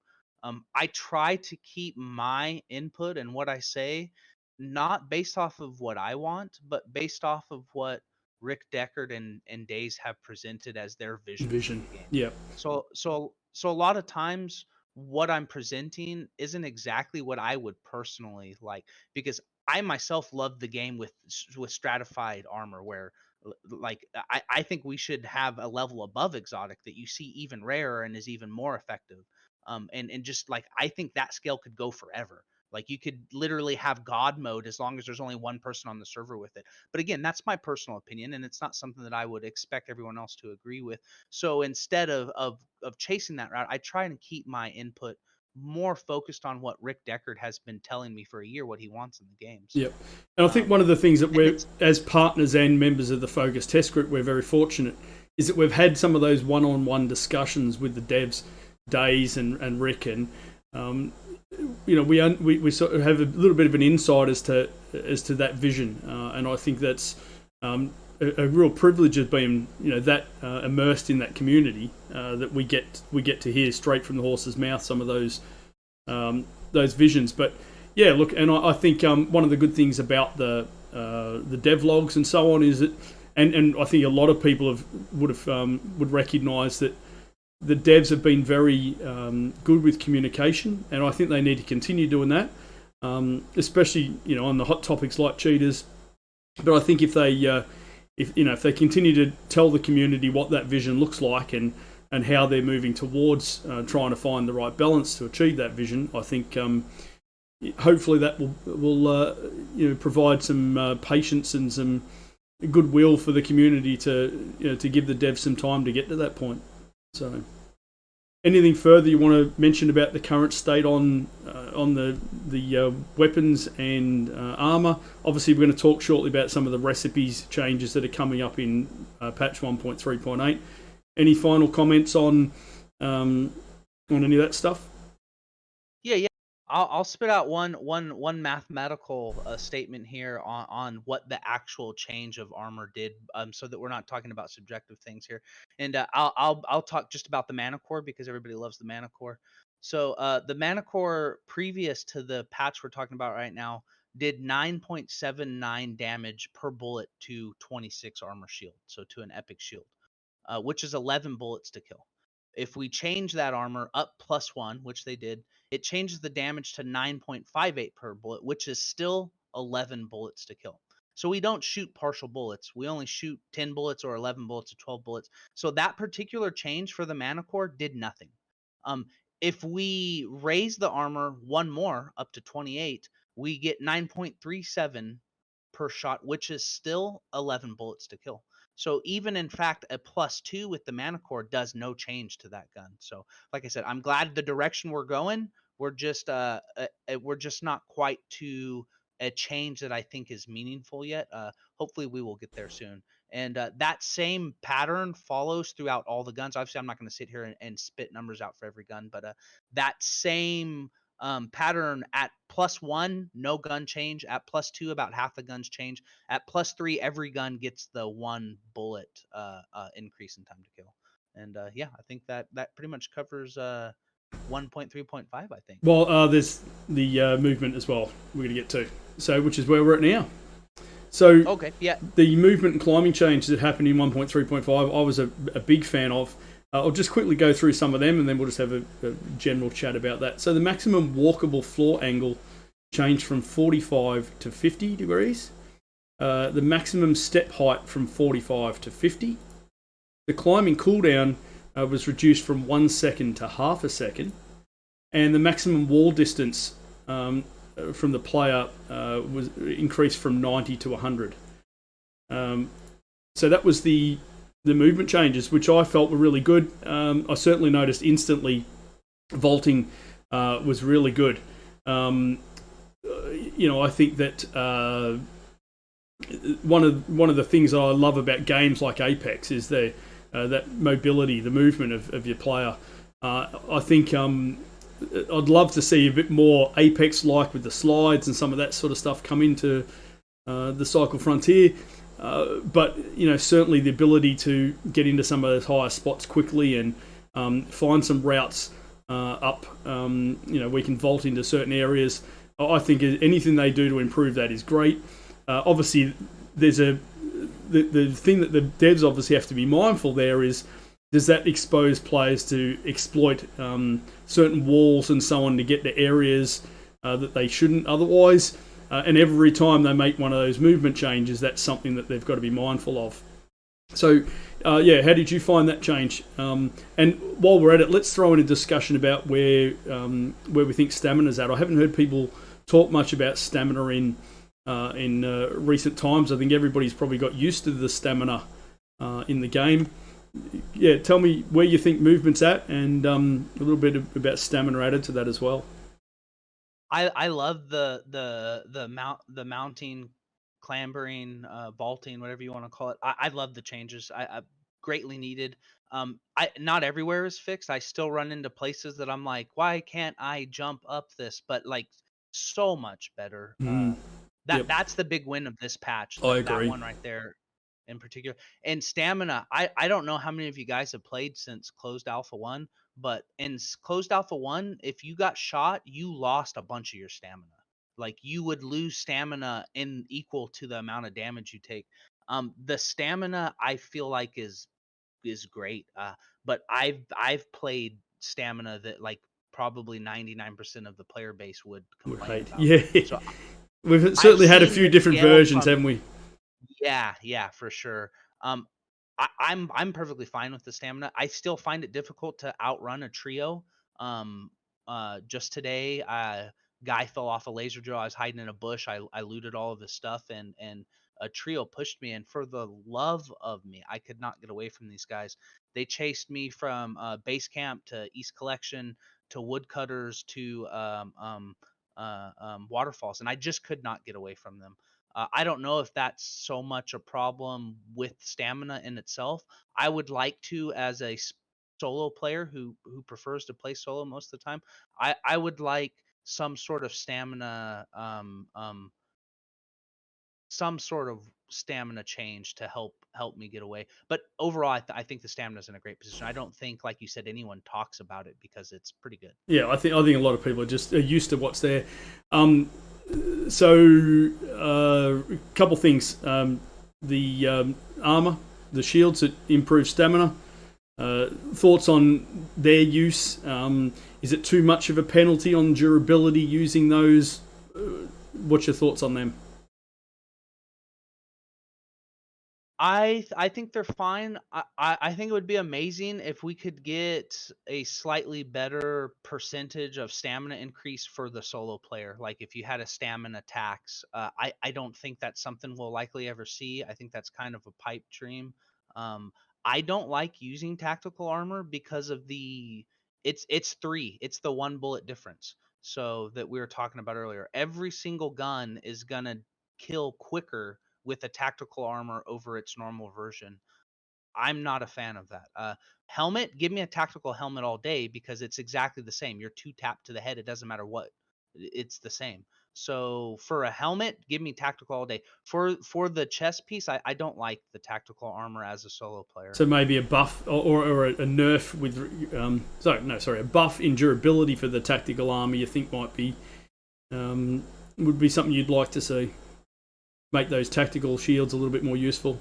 I try to keep my input and what I say not based off of what I want, but based off of what Rick Deckard and Daze have presented as their vision for the game. Yeah. So a lot of times what I'm presenting isn't exactly what I would personally like, because I myself love the game with stratified armor where like I think we should have a level above exotic that you see even rarer and is even more effective. And just like I think that scale could go forever. Like you could literally have God mode as long as there's only one person on the server with it. But again, that's my personal opinion, and it's not something that I would expect everyone else to agree with. So instead of chasing that route, I try and keep my input more focused on what Rick Deckard has been telling me for a year, what he wants in the games. Yep. And I think one of the things that we're, as partners and members of the Focus Test Group, we're very fortunate, is that we've had some of those one-on-one discussions with the devs, Daze and Rick, and we sort of have a little bit of an insight as to that vision, and I think that's a real privilege of being that immersed in that community, that we get to hear straight from the horse's mouth some of those visions. But yeah, look, and I think one of the good things about the devlogs and so on is that, and I think a lot of people would recognise that the devs have been very good with communication, and I think they need to continue doing that, especially on the hot topics like cheaters. But I think if they continue to tell the community what that vision looks like and how they're moving towards trying to find the right balance to achieve that vision, I think hopefully that will provide some patience and some goodwill for the community to give the devs some time to get to that point. So, anything further you want to mention about the current state on the weapons and armor? Obviously, we're going to talk shortly about some of the recipes changes that are coming up in patch 1.3.8. Any final comments on any of that stuff? Yeah. I'll spit out one mathematical statement here on what the actual change of armor did, so that we're not talking about subjective things here. And I'll talk just about the mana core because everybody loves the mana core. So the mana core previous to the patch we're talking about right now did 9.79 damage per bullet to 26 armor shield, so to an epic shield, which is 11 bullets to kill. If we change that armor up +1, which they did, it changes the damage to 9.58 per bullet, which is still 11 bullets to kill. So we don't shoot partial bullets. We only shoot 10 bullets or 11 bullets or 12 bullets. So that particular change for the mana core did nothing. If we raise the armor one more up to 28, we get 9.37 per shot, which is still 11 bullets to kill. So even in fact, a +2 with the mana core does no change to that gun. So like I said, I'm glad the direction we're going. We're just not quite to a change that I think is meaningful yet. Hopefully we will get there soon. And that same pattern follows throughout all the guns. Obviously, I'm not going to sit here and spit numbers out for every gun, but that same pattern at +1, no gun change. At +2, about half the guns change. At +3, every gun gets the 1 bullet increase in time to kill. And yeah, I think that pretty much covers 1.3.5, I think. Well, there's the movement as well we're going to get to, so which is where we're at now. So okay, yeah. The movement and climbing change that happened in 1.3.5, I was a big fan of. I'll just quickly go through some of them, and then we'll just have a general chat about that. So the maximum walkable floor angle changed from 45 to 50 degrees. The maximum step height from 45 to 50. The climbing cooldown was reduced from 1 second to half a second. And the maximum wall distance from the player was increased from 90 to 100. So that was the movement changes, which I felt were really good. I certainly noticed instantly vaulting was really good. I think that one of the things that I love about games like Apex is that mobility, the movement of your player. I think I'd love to see a bit more Apex-like with the slides and some of that sort of stuff come into the Cycle Frontier. But certainly the ability to get into some of those higher spots quickly and find some routes up. We can vault into certain areas. I think anything they do to improve that is great. Obviously, there's the thing that the devs obviously have to be mindful there is, does that expose players to exploit certain walls and so on to get to areas that they shouldn't otherwise? And every time they make one of those movement changes, that's something that they've got to be mindful of. So, how did you find that change? And while we're at it, let's throw in a discussion about where we think stamina's at. I haven't heard people talk much about stamina in recent times. I think everybody's probably got used to the stamina in the game. Yeah, tell me where you think movement's at, and a little bit about stamina added to that as well. I love the mounting, clambering, vaulting, whatever you want to call it. I love the changes. I greatly needed. Not everywhere is fixed. I still run into places that I'm like, why can't I jump up this? But like, so much better. That's the big win of this patch. I agree. That one right there in particular. And stamina, I don't know how many of you guys have played since closed alpha 1, but in closed alpha 1, if you got shot, you lost a bunch of your stamina. Like, you would lose stamina in equal to the amount of damage you take. The stamina I feel like is great. But I've played stamina that like probably 99% of the player base would complain about. Yeah. So we've certainly had a few different versions, haven't we? Yeah, for sure. I'm perfectly fine with the stamina. I still find it difficult to outrun a trio. Just today, guy fell off a laser drill. I was hiding in a bush. I looted all of his stuff, and a trio pushed me. And for the love of me, I could not get away from these guys. They chased me from base camp to East Collection to woodcutters to waterfalls, and I just could not get away from them. I don't know if that's so much a problem with stamina in itself. I would like to, as a solo player who prefers to play solo most of the time, I would like some sort of stamina, change to help me get away. But overall, I think the stamina's in a great position. I don't think, like you said, anyone talks about it because it's pretty good. Yeah, I think a lot of people are just used to what's there. So, a couple things. The armor, the shields that improve stamina. Thoughts on their use? Is it too much of a penalty on durability using those? What's your thoughts on them? I think they're fine. I think it would be amazing if we could get a slightly better percentage of stamina increase for the solo player. Like if you had a stamina tax, I don't think that's something we'll likely ever see. I think that's kind of a pipe dream. Um, I don't like using tactical armor because of it's three. It's the one bullet difference. So that we were talking about earlier. Every single gun is gonna kill quicker with a tactical armor over its normal version. I'm not a fan of that. Helmet, give me a tactical helmet all day because it's exactly the same. You're two tap to the head. It doesn't matter what. It's the same. So for a helmet, give me tactical all day. For the chest piece, I don't like the tactical armor as a solo player. So maybe a buff or a nerf with, a buff in durability for the tactical armor. You think might be would be something you'd like to see. Make those tactical shields a little bit more useful,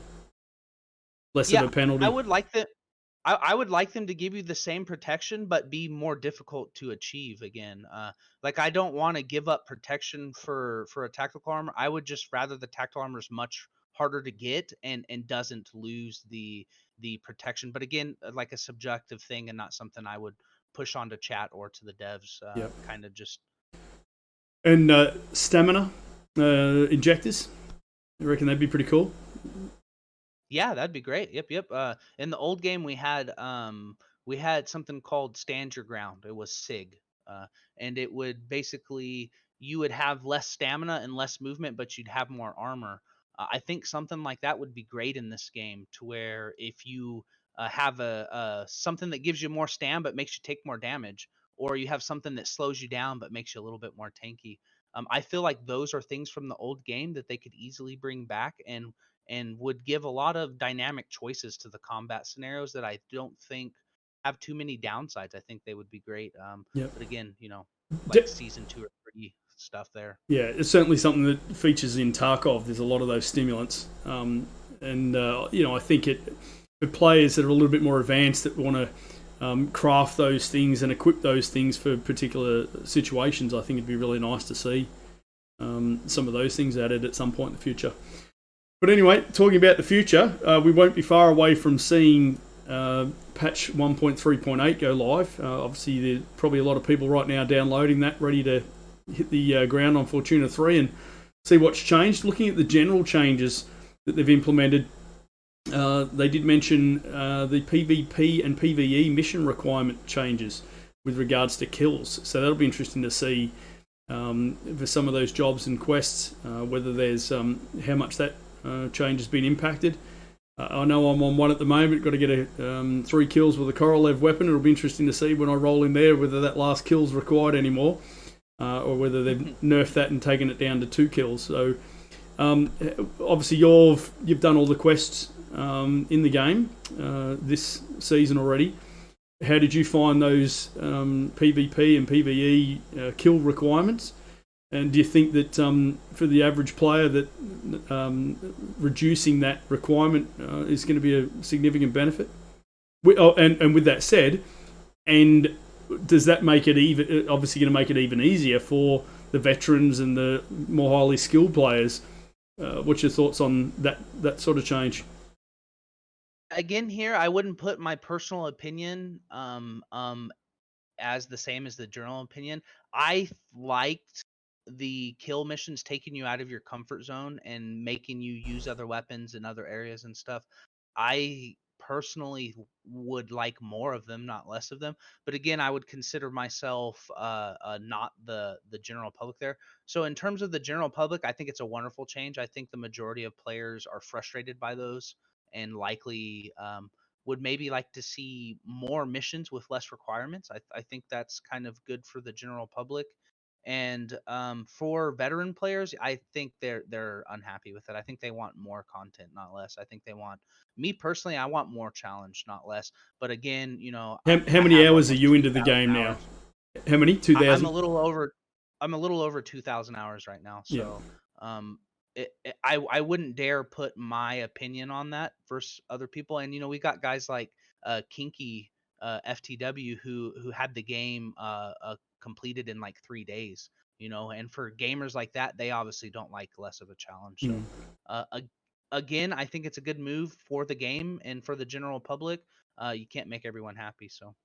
less of a penalty. I would like that. I would like them to give you the same protection, but be more difficult to achieve again. Like I don't want to give up protection for a tactical armor. I would just rather the tactical armor is much harder to get and doesn't lose the protection. But again, like a subjective thing and not something I would push onto chat or to the devs. Yep. Kind of just. And stamina injectors. I reckon that'd be pretty cool. Yeah, that'd be great. Yep. In the old game, we had something called Stand Your Ground. It was SIG, and it would basically you would have less stamina and less movement, but you'd have more armor. I think something like that would be great in this game, to where if you have a something that gives you more stam but makes you take more damage, or you have something that slows you down but makes you a little bit more tanky. I feel like those are things from the old game that they could easily bring back and would give a lot of dynamic choices to the combat scenarios that I don't think have too many downsides. I think they would be great. Yep. But again, like season 2 or 3 stuff there. Yeah, it's certainly something that features in Tarkov. There's a lot of those stimulants, I think for players that are a little bit more advanced that want to craft those things and equip those things for particular situations, I think it'd be really nice to see some of those things added at some point in the future. But anyway, talking about the future, we won't be far away from seeing patch 1.3.8 go live. Obviously, there's probably a lot of people right now downloading that, ready to hit the ground on Fortuna 3 and see what's changed. Looking at the general changes that they've implemented, they did mention the PvP and PvE mission requirement changes with regards to kills. So that'll be interesting to see for some of those jobs and quests, whether there's how much that change has been impacted. I know I'm on one at the moment, got to get 3 kills with a Korolev weapon. It'll be interesting to see when I roll in there whether that last kill's required anymore, or whether they've nerfed that and taken it down to 2 kills. So obviously you've done all the quests in the game this season already. How did you find those PvP and PvE kill requirements? And do you think that for the average player that reducing that requirement is going to be a significant benefit? And with that said, and does that make it obviously going to make it even easier for the veterans and the more highly skilled players? What's your thoughts on that sort of change? Again, here I wouldn't put my personal opinion as the same as the general opinion. I liked the kill missions taking you out of your comfort zone and making you use other weapons in other areas and stuff. I personally would like more of them, not less of them. But again, I would consider myself not the general public there. So in terms of the general public, I think it's a wonderful change. I think the majority of players are frustrated by those and likely would maybe like to see more missions with less requirements. I think that's kind of good for the general public. And for veteran players, I think they're unhappy with it. I think they want more content, not less. I think they want me personally. I want more challenge, not less. But again, How many hours are you into the game now? How many? 2,000. I'm a little over 2,000 hours right now. So, I wouldn't dare put my opinion on that versus other people. And we got guys like Kinky FTW who had the game completed in like 3 days. And for gamers like that, they obviously don't like less of a challenge. So again, I think it's a good move for the game and for the general public. You can't make everyone happy, so.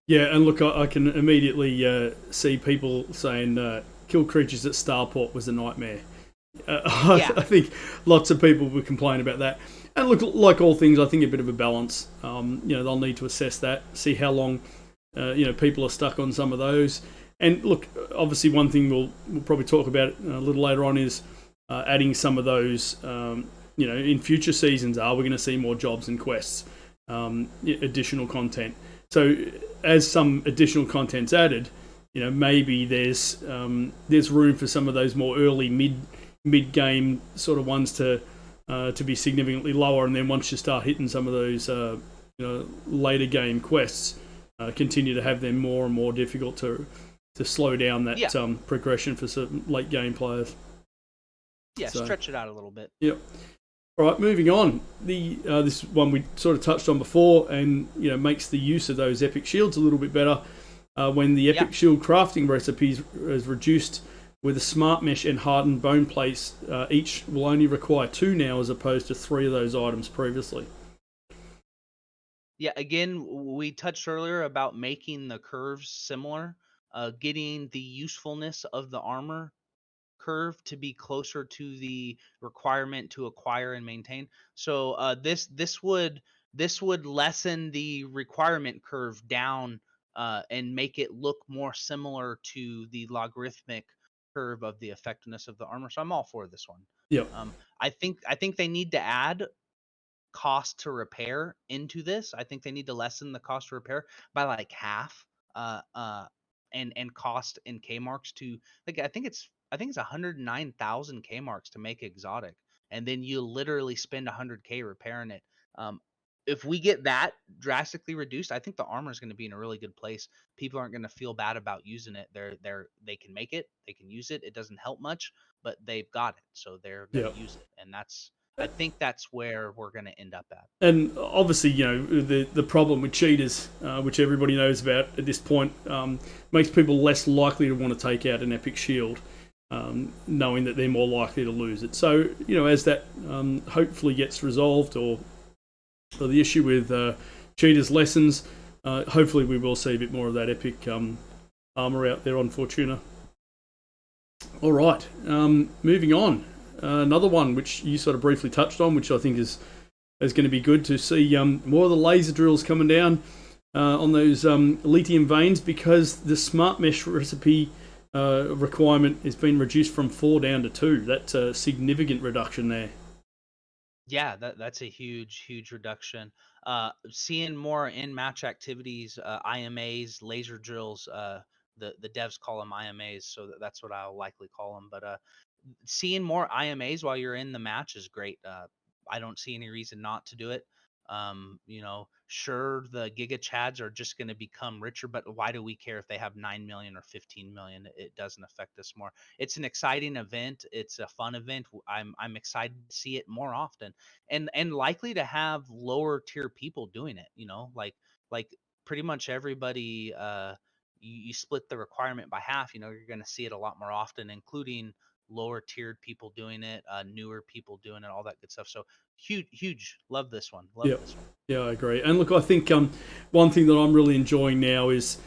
Yeah, and look, I can immediately see people saying kill creatures at Starport was a nightmare. Yeah. I think lots of people would complain about that. And look, like all things, I think a bit of a balance. They'll need to assess that, see how long people are stuck on some of those. And look, obviously, one thing we'll probably talk about a little later on is adding some of those. In future seasons, are we going to see more jobs and quests, additional content? So, as some additional content's added, maybe there's room for some of those more early mid game sort of ones to be significantly lower, and then once you start hitting some of those later game quests, continue to have them more and more difficult to slow down that progression for certain late game players. Yeah, so, stretch it out a little bit. Yep. All right, moving on. This one we sort of touched on before, and makes the use of those epic shields a little bit better. When the epic shield crafting recipes is reduced with a smart mesh and hardened bone plates, each will only require 2 now, as opposed to 3 of those items previously. Yeah, again, we touched earlier about making the curves similar, getting the usefulness of the armor curve to be closer to the requirement to acquire and maintain. So this would lessen the requirement curve down and make it look more similar to the logarithmic curve of the effectiveness of the armor. So I'm all for this one. Yeah. I think they need to add cost to repair into this. I think they need to lessen the cost to repair by like half. And cost in K marks to like I think it's 109,000 K marks to make exotic, and then you literally spend 100K repairing it. If we get that drastically reduced, I think the armor is going to be in a really good place. People aren't going to feel bad about using it. They can make it, they can use it. It doesn't help much, but they've got it, so they're going to use it, and I think that's where we're going to end up at. And obviously, the problem with cheaters, which everybody knows about at this point, makes people less likely to want to take out an epic shield, knowing that they're more likely to lose it. So, as that hopefully gets resolved, or the issue with cheaters lessens, hopefully we will see a bit more of that epic armor out there on Fortuna. All right, moving on. Another one which you sort of briefly touched on, which I think is going to be good to see more of the laser drills coming down on those lithium veins, because the smart mesh recipe requirement has been reduced from 4 down to 2. That's a significant reduction there. Yeah, that's a huge reduction. Seeing more in-match activities, IMAs, laser drills. The devs call them IMAs, so that's what I'll likely call them. But seeing more IMAs while you're in the match is great. I don't see any reason not to do it. Sure, the Giga Chads are just going to become richer, but why do we care if they have 9 million or 15 million? It doesn't affect us more. It's an exciting event. It's a fun event. I'm excited to see it more often, and likely to have lower tier people doing it. Like pretty much everybody. You split the requirement by half. You're going to see it a lot more often, including lower tiered people doing it, newer people doing it, all that good stuff. So huge. Love this one. This one. Yeah, I agree. And look, I think one thing that I'm really enjoying now is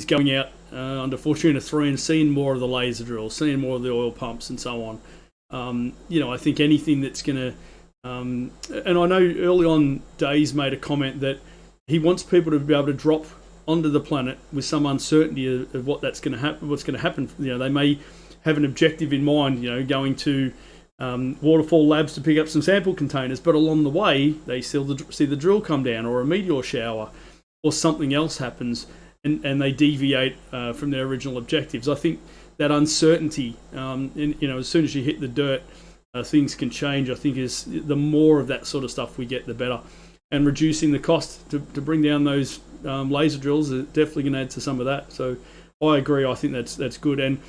going out under Fortuna 3 and seeing more of the laser drills, seeing more of the oil pumps and so on. I think anything that's going to... and I know early on Daze made a comment that he wants people to be able to drop onto the planet with some uncertainty of what that's going to happen. What's going to happen? They may have an objective in mind, going to Waterfall Labs to pick up some sample containers, but along the way they see the drill come down, or a meteor shower, or something else happens, and they deviate from their original objectives. I think that uncertainty, as soon as you hit the dirt, things can change. I think is the more of that sort of stuff we get, the better. And reducing the cost to bring down those laser drills is definitely going to add to some of that. So I agree. I think that's good. And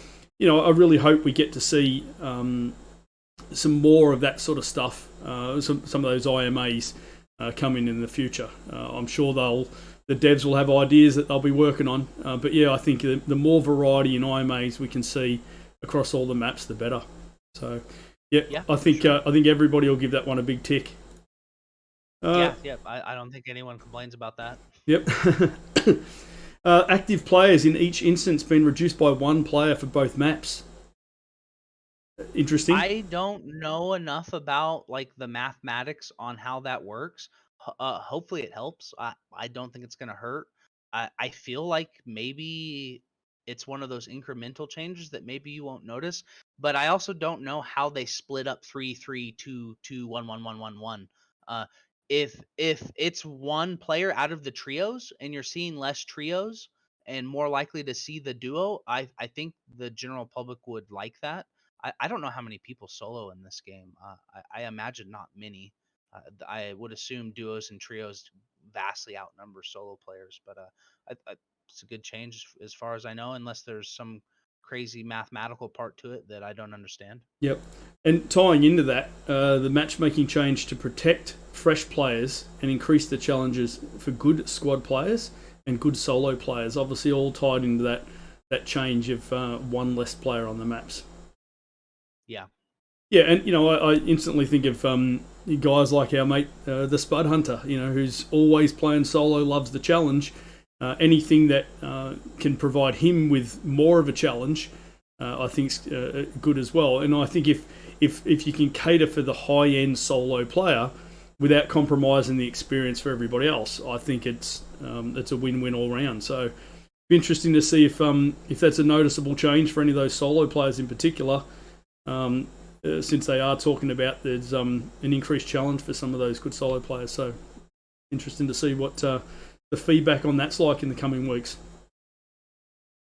I really hope we get to see some more of that sort of stuff, some of those IMAs coming in the future. I'm sure the devs will have ideas that they'll be working on. But yeah, I think the more variety in IMAs we can see across all the maps, the better. So Yeah, Yeah, I think sure. I think everybody will give that one a big tick. Yeah. I don't think anyone complains about that. Yep. Active players in each instance been reduced by one player for both maps. Interesting. I don't know enough about like the mathematics on how that works. Hopefully it helps. I don't think it's gonna hurt. I feel like maybe it's one of those incremental changes that maybe you won't notice. But I also don't know how they split up 3-3-2-2-1-1-1-1-1. Uh, if it's one player out of the trios and you're seeing less trios and more likely to see the duo, I think the general public would like that. I don't know how many people solo in this game. I imagine not many. I would assume duos and trios vastly outnumber solo players, but it's a good change as far as I know, unless there's some crazy mathematical part to it that I don't understand. Yep. And tying into that, the matchmaking change to protect fresh players and increase the challenges for good squad players and good solo players. Obviously, all tied into that change of one less player on the maps. Yeah. Yeah, and I instantly think of guys like our mate, the Spud Hunter, who's always playing solo, loves the challenge. Anything that can provide him with more of a challenge, I think is good as well. And I think if you can cater for the high end solo player without compromising the experience for everybody else, I think it's a win-win all round. So, it'd be interesting to see if that's a noticeable change for any of those solo players in particular. Since they are talking about there's an increased challenge for some of those good solo players. So interesting to see what the feedback on that's like in the coming weeks.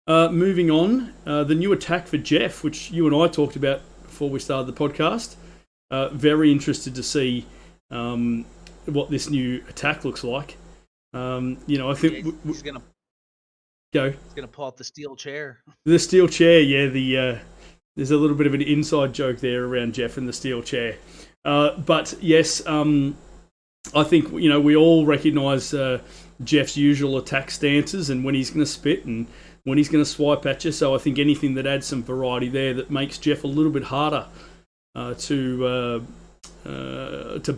Moving on, the new attack for Jeff, which you and I talked about before we started the podcast. Very interested to see what this new attack looks like. I think he's gonna go. He's gonna pull out the steel chair. The steel chair, yeah. There's a little bit of an inside joke there around Jeff and the steel chair. But yes, I think we all recognise Jeff's usual attack stances and when he's going to spit and when he's going to swipe at you. So I think anything that adds some variety there that makes Jeff a little bit harder to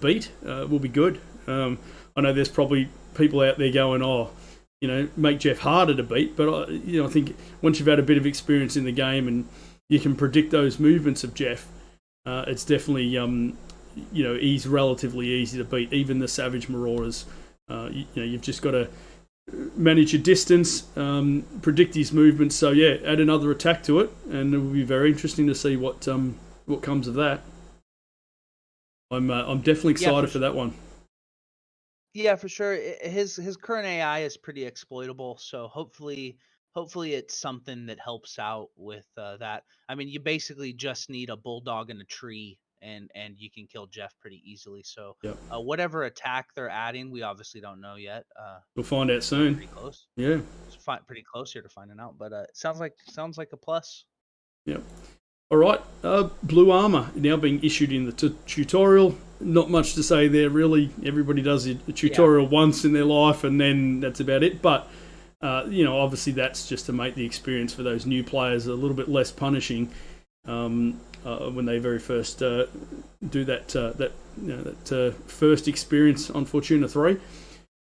beat will be good. I know there's probably people out there going, make Jeff harder to beat. But I think once you've had a bit of experience in the game and you can predict those movements of Jeff, it's definitely he's relatively easy to beat. Even the Savage Marauders, you've just got to manage your distance, predict his movements. So yeah, add another attack to it, and it will be very interesting to see what comes of that. I'm definitely excited for that one. Yeah, for sure. His current AI is pretty exploitable, so hopefully it's something that helps out with that. I mean, you basically just need a bulldog in a tree, and you can kill Jeff pretty easily. So, yep. Whatever attack they're adding, we obviously don't know yet. We'll find out soon. Pretty close. Yeah, it's pretty close here to finding out. But it sounds like a plus. Yep. All right, blue armor now being issued in the tutorial. Not much to say there, really. Everybody does a tutorial once in their life, and then that's about it. But obviously that's just to make the experience for those new players a little bit less punishing when they very first do that first experience on Fortuna 3.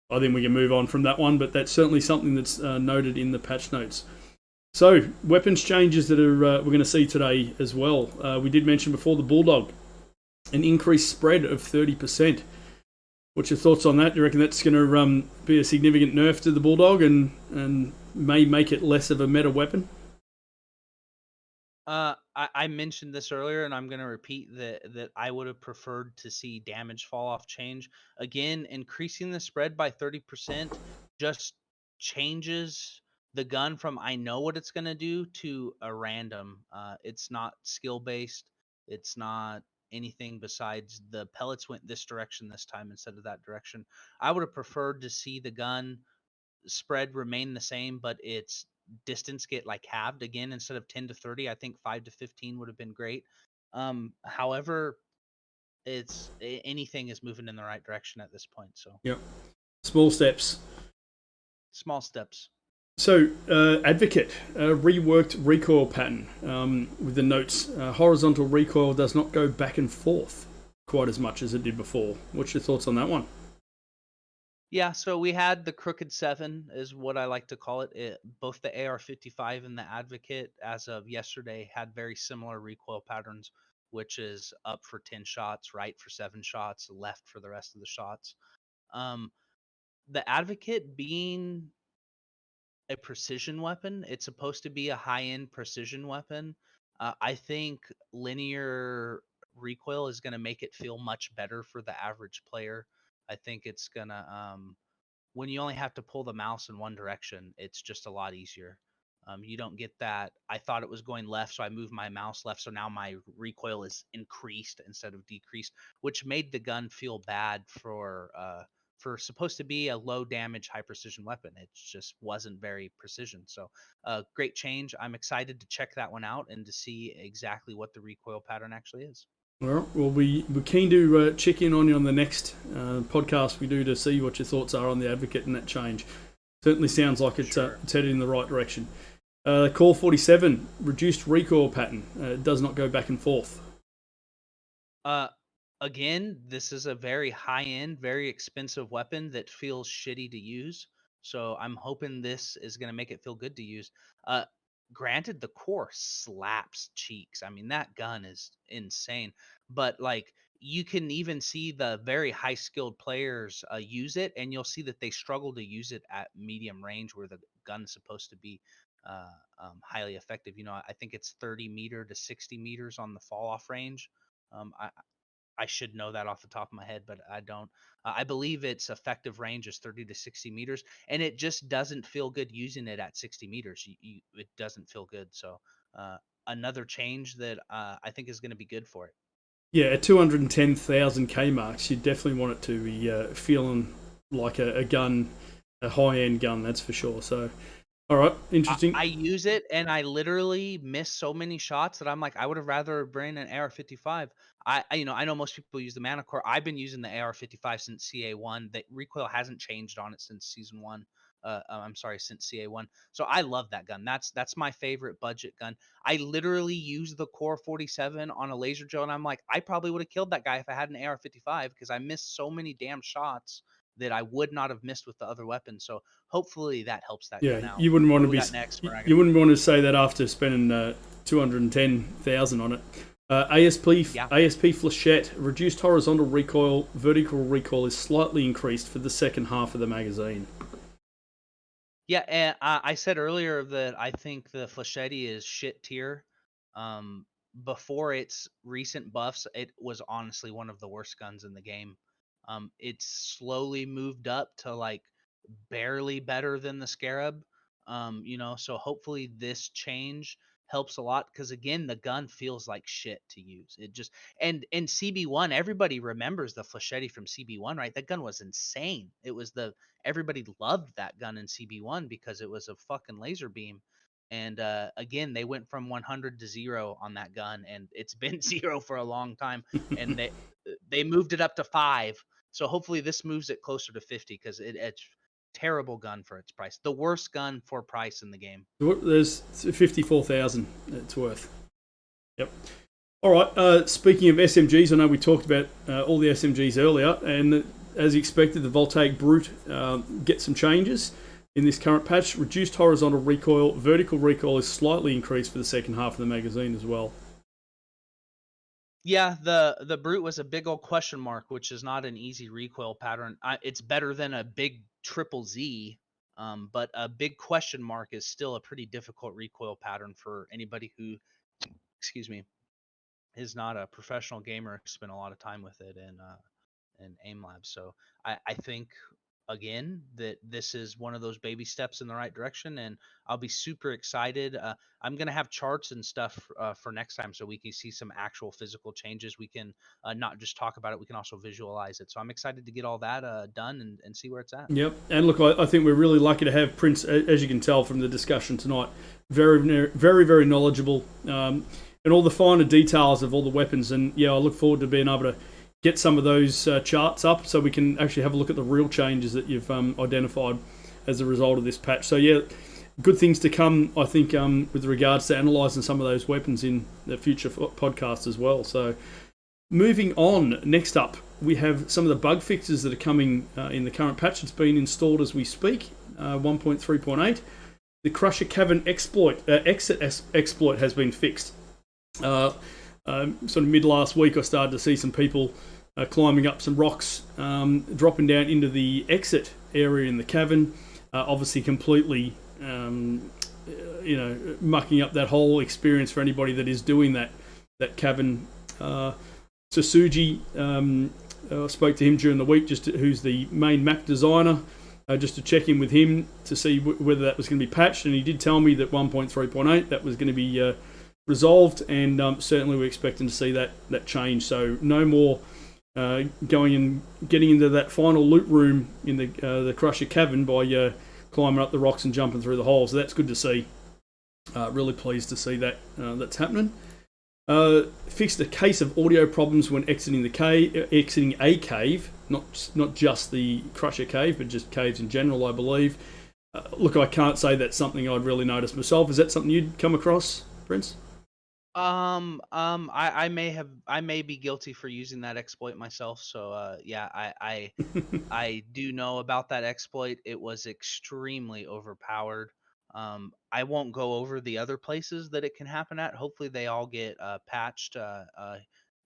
I think we can move on from that one, but that's certainly something that's noted in the patch notes. So, weapons changes that are we're going to see today as well. We did mention before the Bulldog, an increased spread of 30%. What's your thoughts on that? Do you reckon that's going to be a significant nerf to the Bulldog and may make it less of a meta weapon? I mentioned this earlier, and I'm going to repeat that I would have preferred to see damage fall off change. Again, increasing the spread by 30% just changes the gun from I know what it's going to do to a random. It's not skill based. It's not anything besides the pellets went this direction this time instead of that direction. I would have preferred to see the gun spread remain the same, but its distance get like halved again. Instead of 10 to 30, I think 5 to 15 would have been great. However, it's anything is moving in the right direction at this point. So yep, small steps. Small steps. So, Advocate, reworked recoil pattern with the notes. Horizontal recoil does not go back and forth quite as much as it did before. What's your thoughts on that one? Yeah, so we had the Crooked Seven, is what I like to call it. Both the AR-55 and the Advocate, as of yesterday, had very similar recoil patterns, which is up for 10 shots, right for 7 shots, left for the rest of the shots. Um, the Advocate being a precision weapon, it's supposed to be a high-end precision weapon. I think linear recoil is going to make it feel much better for the average player. I think it's going to when you only have to pull the mouse in one direction, it's just a lot easier. You don't get that. I thought it was going left, so I moved my mouse left, so now my recoil is increased instead of decreased, which made the gun feel bad for supposed to be a low damage, high precision weapon. It just wasn't very precision. So, great change. I'm excited to check that one out and to see exactly what the recoil pattern actually is. All right. Well, we're keen to check in on you on the next podcast we do to see what your thoughts are on the Advocate and that change. Certainly sounds like it's headed in the right direction. Call 47, reduced recoil pattern. It does not go back and forth. Again, this is a very high-end, very expensive weapon that feels shitty to use. So I'm hoping this is going to make it feel good to use. Granted, the core slaps cheeks. I mean, that gun is insane. But like, you can even see the very high-skilled players use it, and you'll see that they struggle to use it at medium range, where the gun's supposed to be highly effective. I think it's 30 meter to 60 meters on the fall-off range. I should know that off the top of my head, but I don't. I believe its effective range is 30 to 60 meters, and it just doesn't feel good using it at 60 meters. It doesn't feel good. So another change that I think is going to be good for it. Yeah, at 210,000 K marks, you definitely want it to be feeling like a gun, a high-end gun, that's for sure. So, all right, interesting. I use it, and I literally miss so many shots that I'm like, I would have rather bring an AR-55. I know most people use the Manicore. I've been using the AR-55 since CA1. The recoil hasn't changed on it since Season 1. I'm sorry, since CA1. So I love that gun. That's my favorite budget gun. I literally use the Core 47 on a laser drill, and I'm like, I probably would have killed that guy if I had an AR-55 because I missed so many damn shots that I would not have missed with the other weapons. So hopefully that helps that gun out. You wouldn't want to be next, you wouldn't want to say that after spending 210,000 on it. ASP Flechette, reduced horizontal recoil, vertical recoil is slightly increased for the second half of the magazine. Yeah, and I said earlier that I think the Flechette is shit tier. Before its recent buffs, it was honestly one of the worst guns in the game. It's slowly moved up to like barely better than the Scarab. So hopefully this change helps a lot because again, the gun feels like shit to use. It just and in CB1, everybody remembers the Flechette from CB1, right? That gun was insane. Everybody loved that gun in CB1 because it was a fucking laser beam. And again, they went from 100 to 0 on that gun, and it's been 0 for a long time. And they moved it up to 5. So hopefully this moves it closer to 50 because it's terrible gun for its price. The worst gun for price in the game. There's 54,000 it's worth. Yep. All right. Speaking of SMGs, I know we talked about all the SMGs earlier, and as expected, the Voltaic Brute gets some changes in this current patch. Reduced horizontal recoil, vertical recoil is slightly increased for the second half of the magazine as well. Yeah, the Brute was a big old question mark, which is not an easy recoil pattern. It's better than a big triple Z, but a big question mark is still a pretty difficult recoil pattern for anybody who, excuse me, is not a professional gamer. Spent a lot of time with it in aim labs. So I think again that this is one of those baby steps in the right direction, and I'll be super excited. I'm gonna have charts and stuff for next time so we can see some actual physical changes. We can not just talk about it, we can also visualize it. So I'm excited to get all that done and see where it's at. Yep. And look, I think we're really lucky to have Prince, as you can tell from the discussion tonight, very, very, very knowledgeable, and all the finer details of all the weapons. And yeah, I look forward to being able to get some of those charts up so we can actually have a look at the real changes that you've identified as a result of this patch. So yeah, good things to come, I think, with regards to analysing some of those weapons in the future podcast as well. So moving on, next up, we have some of the bug fixes that are coming in the current patch. It's been installed as we speak, 1.3.8. The Crusher Cavern exit exploit has been fixed. Sort of mid last week, I started to see some people climbing up some rocks, dropping down into the exit area in the cavern, obviously completely, mucking up that whole experience for anybody that is doing that cavern. Sasuji, I spoke to him during the week, who's the main map designer, just to check in with him to see whether that was going to be patched, and he did tell me that 1.3.8 that was going to be resolved, and certainly we're expecting to see that change. So no more going and getting into that final loot room in the Crusher Cavern by climbing up the rocks and jumping through the holes. So that's good to see. Really pleased to see that that's happening. Fixed a case of audio problems when exiting a cave, not just the Crusher Cave, but just caves in general, I believe. Look, I can't say that's something I'd really noticed myself. Is that something you'd come across, Prince? I may be guilty for using that exploit myself. So, I do know about that exploit. It was extremely overpowered. I won't go over the other places that it can happen at. Hopefully they all get patched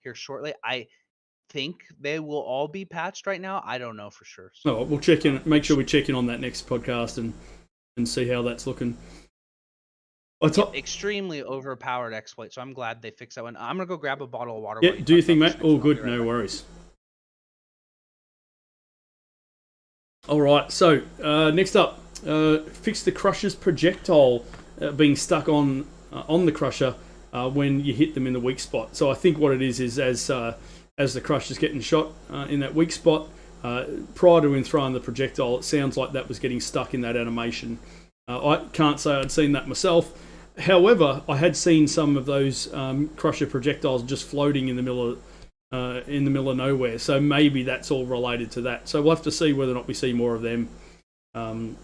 here shortly. I think they will all be patched right now. I don't know for sure. So, we'll check in. Make sure we check in on that next podcast and see how that's looking. Extremely overpowered exploit, so I'm glad they fixed that one. I'm gonna go grab a bottle of water. Yeah, do you think, Matt? All good, no worries. All right, so next up, fix the Crusher's projectile being stuck on the Crusher when you hit them in the weak spot. So I think what it is as the Crusher's getting shot in that weak spot, prior to him throwing the projectile, it sounds like that was getting stuck in that animation. I can't say I'd seen that myself. However, I had seen some of those Crusher projectiles just floating in the middle of nowhere. So maybe that's all related to that. So we'll have to see whether or not we see more of them in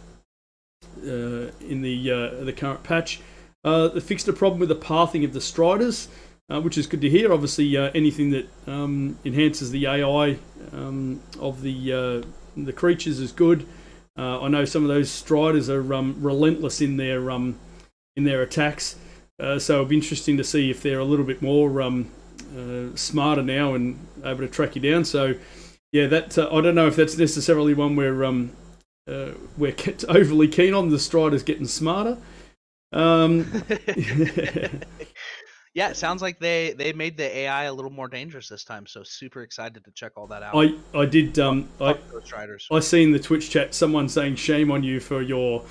the current patch. They fixed a problem with the pathing of the Striders, which is good to hear. Obviously, anything that enhances the AI of the creatures is good. I know some of those Striders are relentless in their attacks, so it'll be interesting to see if they're a little bit more smarter now and able to track you down. So, yeah, that I don't know if that's necessarily one where we're overly keen on, the Striders getting smarter. Yeah, it sounds like they made the AI a little more dangerous this time, so super excited to check all that out. I did. I seen the Twitch chat someone saying shame on you for your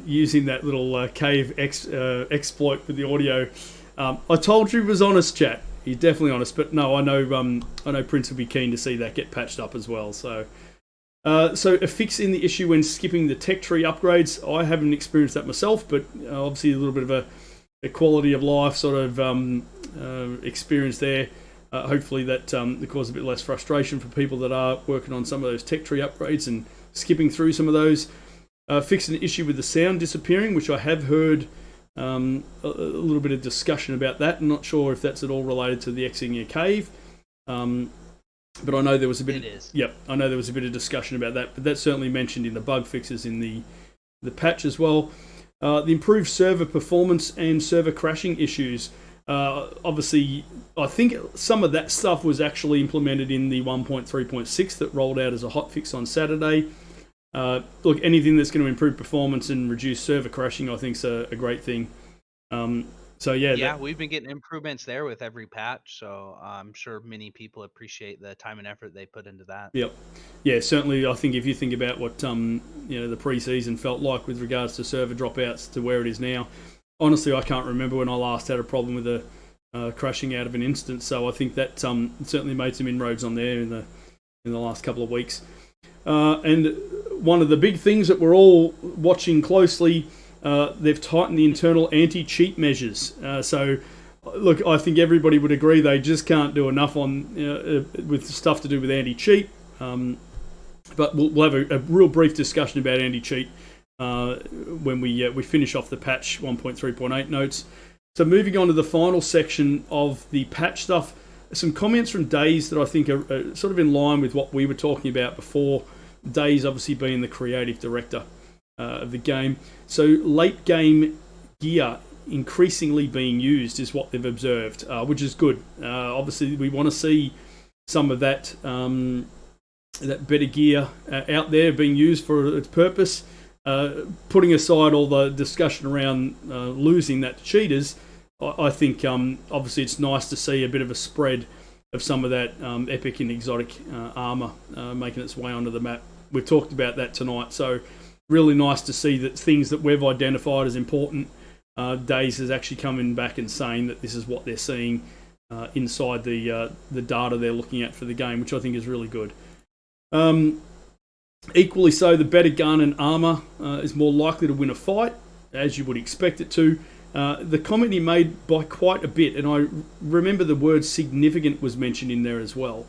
using that little cave exploit with the audio. I told you he was honest, chat. He's definitely honest, but no, I know Prince would be keen to see that get patched up as well. So a fix in the issue when skipping the tech tree upgrades. I haven't experienced that myself, but obviously a little bit of a quality of life sort of experience there. Hopefully that causes a bit less frustration for people that are working on some of those tech tree upgrades and skipping through some of those. Fixed an issue with the sound disappearing, which I have heard a little bit of discussion about that. I'm not sure if that's at all related to the exiting a cave, but I know there was a bit. I know there was a bit of discussion about that, but that's certainly mentioned in the bug fixes in the patch as well. The improved server performance and server crashing issues. Obviously, I think some of that stuff was actually implemented in the 1.3.6 that rolled out as a hotfix on Saturday. Look, anything that's going to improve performance and reduce server crashing, I think is a great thing. We've been getting improvements there with every patch, so I'm sure many people appreciate the time and effort they put into that. Yep. Yeah, certainly. I think if you think about what the pre-season felt like with regards to server dropouts to where it is now, honestly, I can't remember when I last had a problem with a crashing out of an instance. So I think that certainly made some inroads on there in the last couple of weeks. And one of the big things that we're all watching closely, they've tightened the internal anti-cheat measures. So, look, I think everybody would agree they just can't do enough on with stuff to do with anti-cheat. But we'll have a real brief discussion about anti-cheat when we finish off the patch 1.3.8 notes. So moving on to the final section of the patch stuff, some comments from Daze that I think are sort of in line with what we were talking about before. Daze obviously being the creative director of the game. So late game gear increasingly being used is what they've observed, which is good. Obviously, we want to see some of that that better gear out there being used for its purpose. Putting aside all the discussion around losing that to cheaters, I think obviously it's nice to see a bit of a spread of some of that epic and exotic armor making its way onto the map. We've talked about that tonight, so really nice to see that things that we've identified as important, Daze is actually coming back and saying that this is what they're seeing inside the data they're looking at for the game, which I think is really good. Equally so, the better gun and armor is more likely to win a fight, as you would expect it to. The comment he made by quite a bit, and I remember the word significant was mentioned in there as well.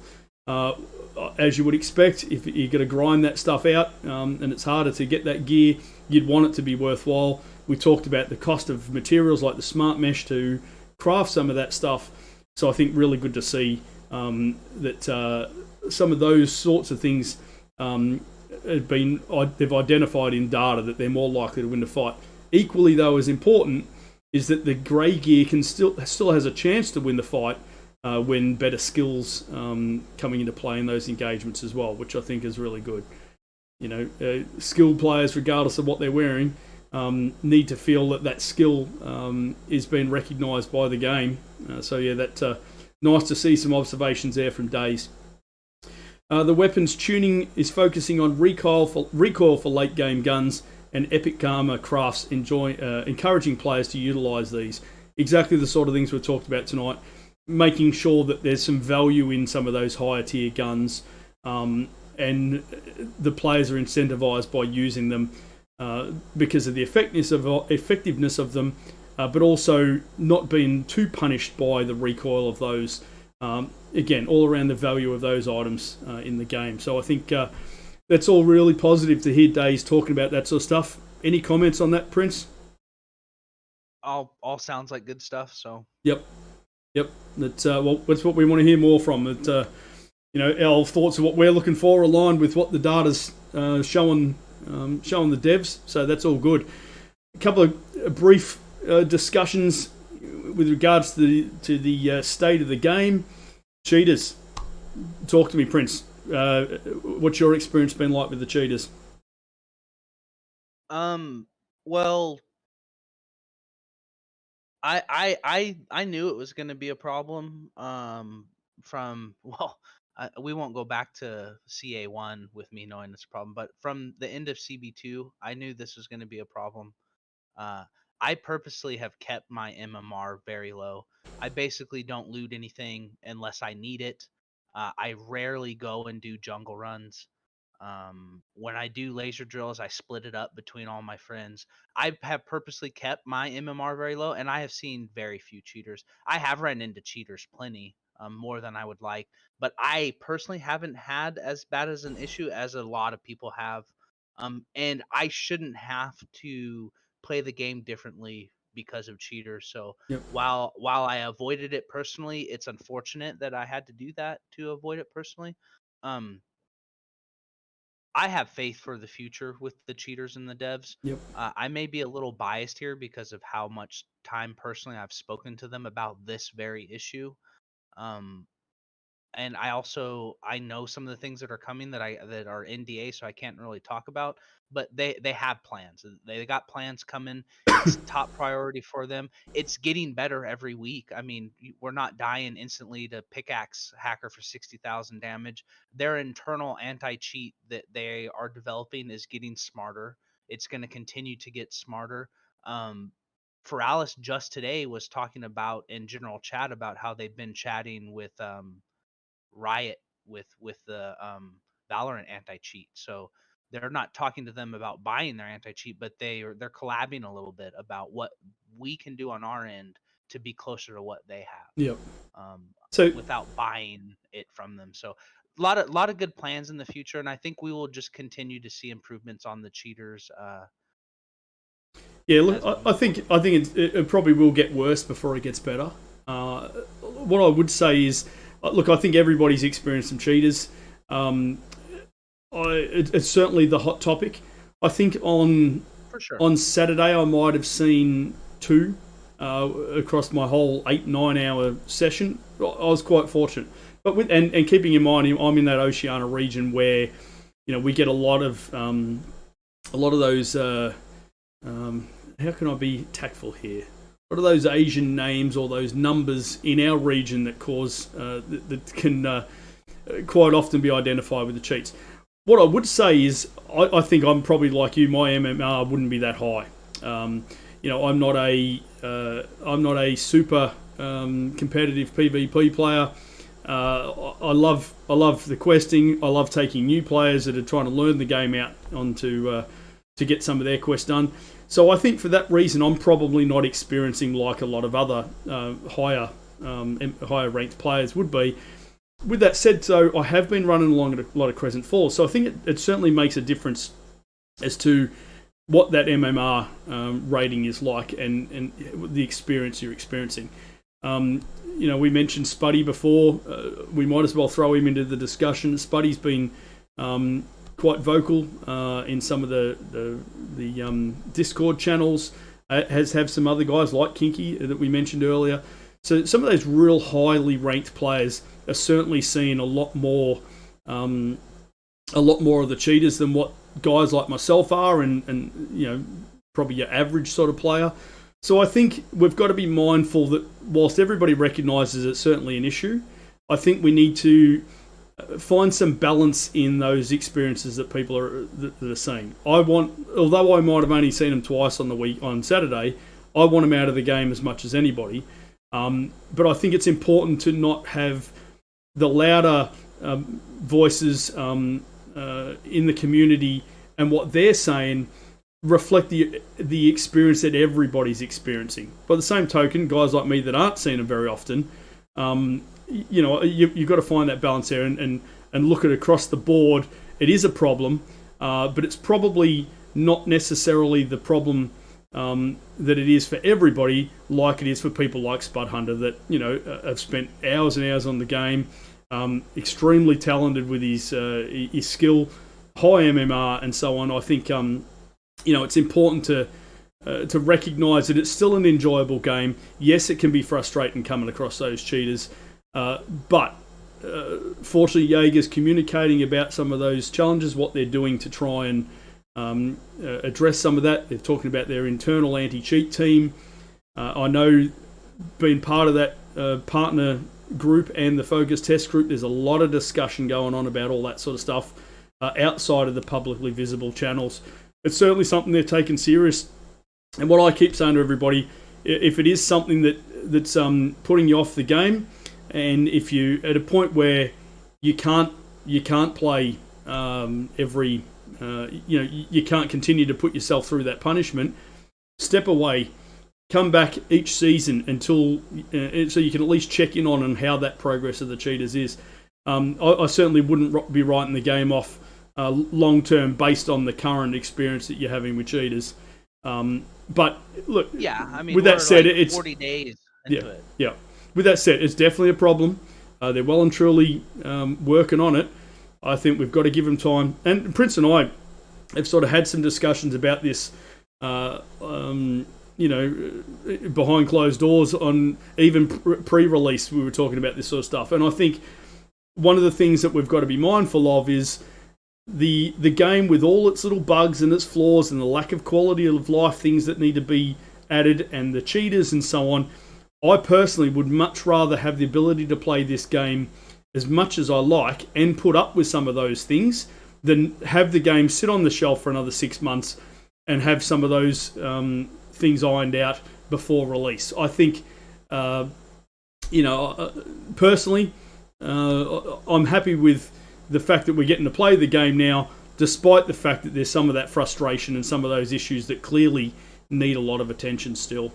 As you would expect, if you're going to grind that stuff out and it's harder to get that gear, you'd want it to be worthwhile. We talked about the cost of materials like the smart mesh to craft some of that stuff. So I think really good to see that some of those sorts of things they've identified in data that they're more likely to win the fight. Equally, though, as important is that the grey gear still has a chance to win the fight when better skills coming into play in those engagements as well, which I think is really good. You know, skilled players, regardless of what they're wearing, need to feel that skill is being recognised by the game. So yeah, that's nice to see some observations there from Daze. The weapons tuning is focusing on recoil for late game guns and epic armor crafts, encouraging players to utilise these. Exactly the sort of things we've talked about tonight, making sure that there's some value in some of those higher tier guns, and the players are incentivised by using them because of the effectiveness of them, but also not being too punished by the recoil of those. Again, all around the value of those items in the game. So I think that's all really positive to hear Daze talking about that sort of stuff. Any comments on that, Prince? All sounds like good stuff. So Yep. That's what we want to hear more from. That our thoughts of what we're looking for aligned with what the data's showing the devs. So that's all good. A couple of brief discussions with regards to the state of the game. Cheaters. Talk to me, Prince. What's your experience been like with the cheaters? Well, I knew it was going to be a problem. We won't go back to CA1 with me knowing it's a problem, but from the end of CB2, I knew this was going to be a problem. I purposely have kept my MMR very low. I basically don't loot anything unless I need it. I rarely go and do jungle runs. When I do laser drills, I split it up between all my friends. I have purposely kept my MMR very low, and I have seen very few cheaters. I have run into cheaters plenty, more than I would like, but I personally haven't had as bad as an issue as a lot of people have. And I shouldn't have to play the game differently because of cheaters. So Yep. while I avoided it personally, it's unfortunate that I had to do that to avoid it personally. Um, I have faith for the future with the cheaters and the devs. Yep. I may be a little biased here because of how much time personally I've spoken to them about this very issue. Um, and I know some of the things that are coming that are NDA, so I can't really talk about. But they have plans. They got plans coming. It's top priority for them. It's getting better every week. I mean, we're not dying instantly to pickaxe hacker for 60,000 damage. Their internal anti-cheat that they are developing is getting smarter. It's going to continue to get smarter. Feralis just today was talking about in general chat about how they've been chatting with Riot with the Valorant anti-cheat. So they're not talking to them about buying their anti-cheat, but they're collabing a little bit about what we can do on our end to be closer to what they have. Yep. So without buying it from them. So a lot of good plans in the future, and I think we will just continue to see improvements on the cheaters Yeah, look, as we I move think forward. I think it probably will get worse before it gets better. What I would say is, look, I think everybody's experienced some cheaters. Um, it's certainly the hot topic. I think For sure. on Saturday I might have seen two across my whole 8-9 hour session. I was quite fortunate, but and keeping in mind I'm in that Oceania region where we get a lot of those. How can I be tactful here? What are those Asian names or those numbers in our region that cause that can quite often be identified with the cheats? What I would say is, I think I'm probably like you. My MMR wouldn't be that high. I'm not a super competitive PvP player. I love the questing. I love taking new players that are trying to learn the game out onto to get some of their quests done. So I think for that reason, I'm probably not experiencing like a lot of other higher ranked players would be. With that said, though, I have been running along at a lot of Crescent Falls, so I think it certainly makes a difference as to what that MMR rating is like and the experience you're experiencing. We mentioned Spuddy before. We might as well throw him into the discussion. Spuddy's been quite vocal in some of the Discord channels. Has have some other guys like Kinky that we mentioned earlier. So some of those real highly ranked players are certainly seeing a lot more of the cheaters than what guys like myself are, and probably your average sort of player. So I think we've got to be mindful that whilst everybody recognises it's certainly an issue, I think we need to find some balance in those experiences that people that are seeing. Although I might have only seen them twice on Saturday, I want them out of the game as much as anybody. But I think it's important to not have the louder voices in the community and what they're saying reflect the experience that everybody's experiencing. By the same token, guys like me that aren't seeing them very often, you've got to find that balance there and look at across the board. It is a problem, but it's probably not necessarily the problem that it is for everybody, like it is for people like Spud Hunter that have spent hours and hours on the game, extremely talented with his skill, high MMR, and so on. I think it's important to recognise that it's still an enjoyable game. Yes, it can be frustrating coming across those cheaters, but fortunately, Jaeger's communicating about some of those challenges, what they're doing to try and address some of that. They're talking about their internal anti-cheat team. I know, being part of that partner group and the focus test group, there's a lot of discussion going on about all that sort of stuff outside of the publicly visible channels. It's certainly something they're taking serious. And what I keep saying to everybody, if it is something that's putting you off the game, and if you at a point where you can't play every you can't continue to put yourself through that punishment, step away, come back each season until so you can at least check in on how that progress of the cheaters is. I certainly wouldn't be writing the game off long term based on the current experience that you're having with cheaters. But look, Yeah, I mean, with that said, like it's 40 days into it. yeah. With that said, it's definitely a problem. They're well and truly working on it. I think we've got to give them time. And Prince and I have sort of had some discussions about this, behind closed doors on even pre-release. We were talking about this sort of stuff. And I think one of the things that we've got to be mindful of is the game with all its little bugs and its flaws and the lack of quality of life, things that need to be added, and the cheaters and so on. I personally would much rather have the ability to play this game as much as I like and put up with some of those things than have the game sit on the shelf for another 6 months and have some of those things ironed out before release. I think, personally, I'm happy with the fact that we're getting to play the game now, despite the fact that there's some of that frustration and some of those issues that clearly need a lot of attention still.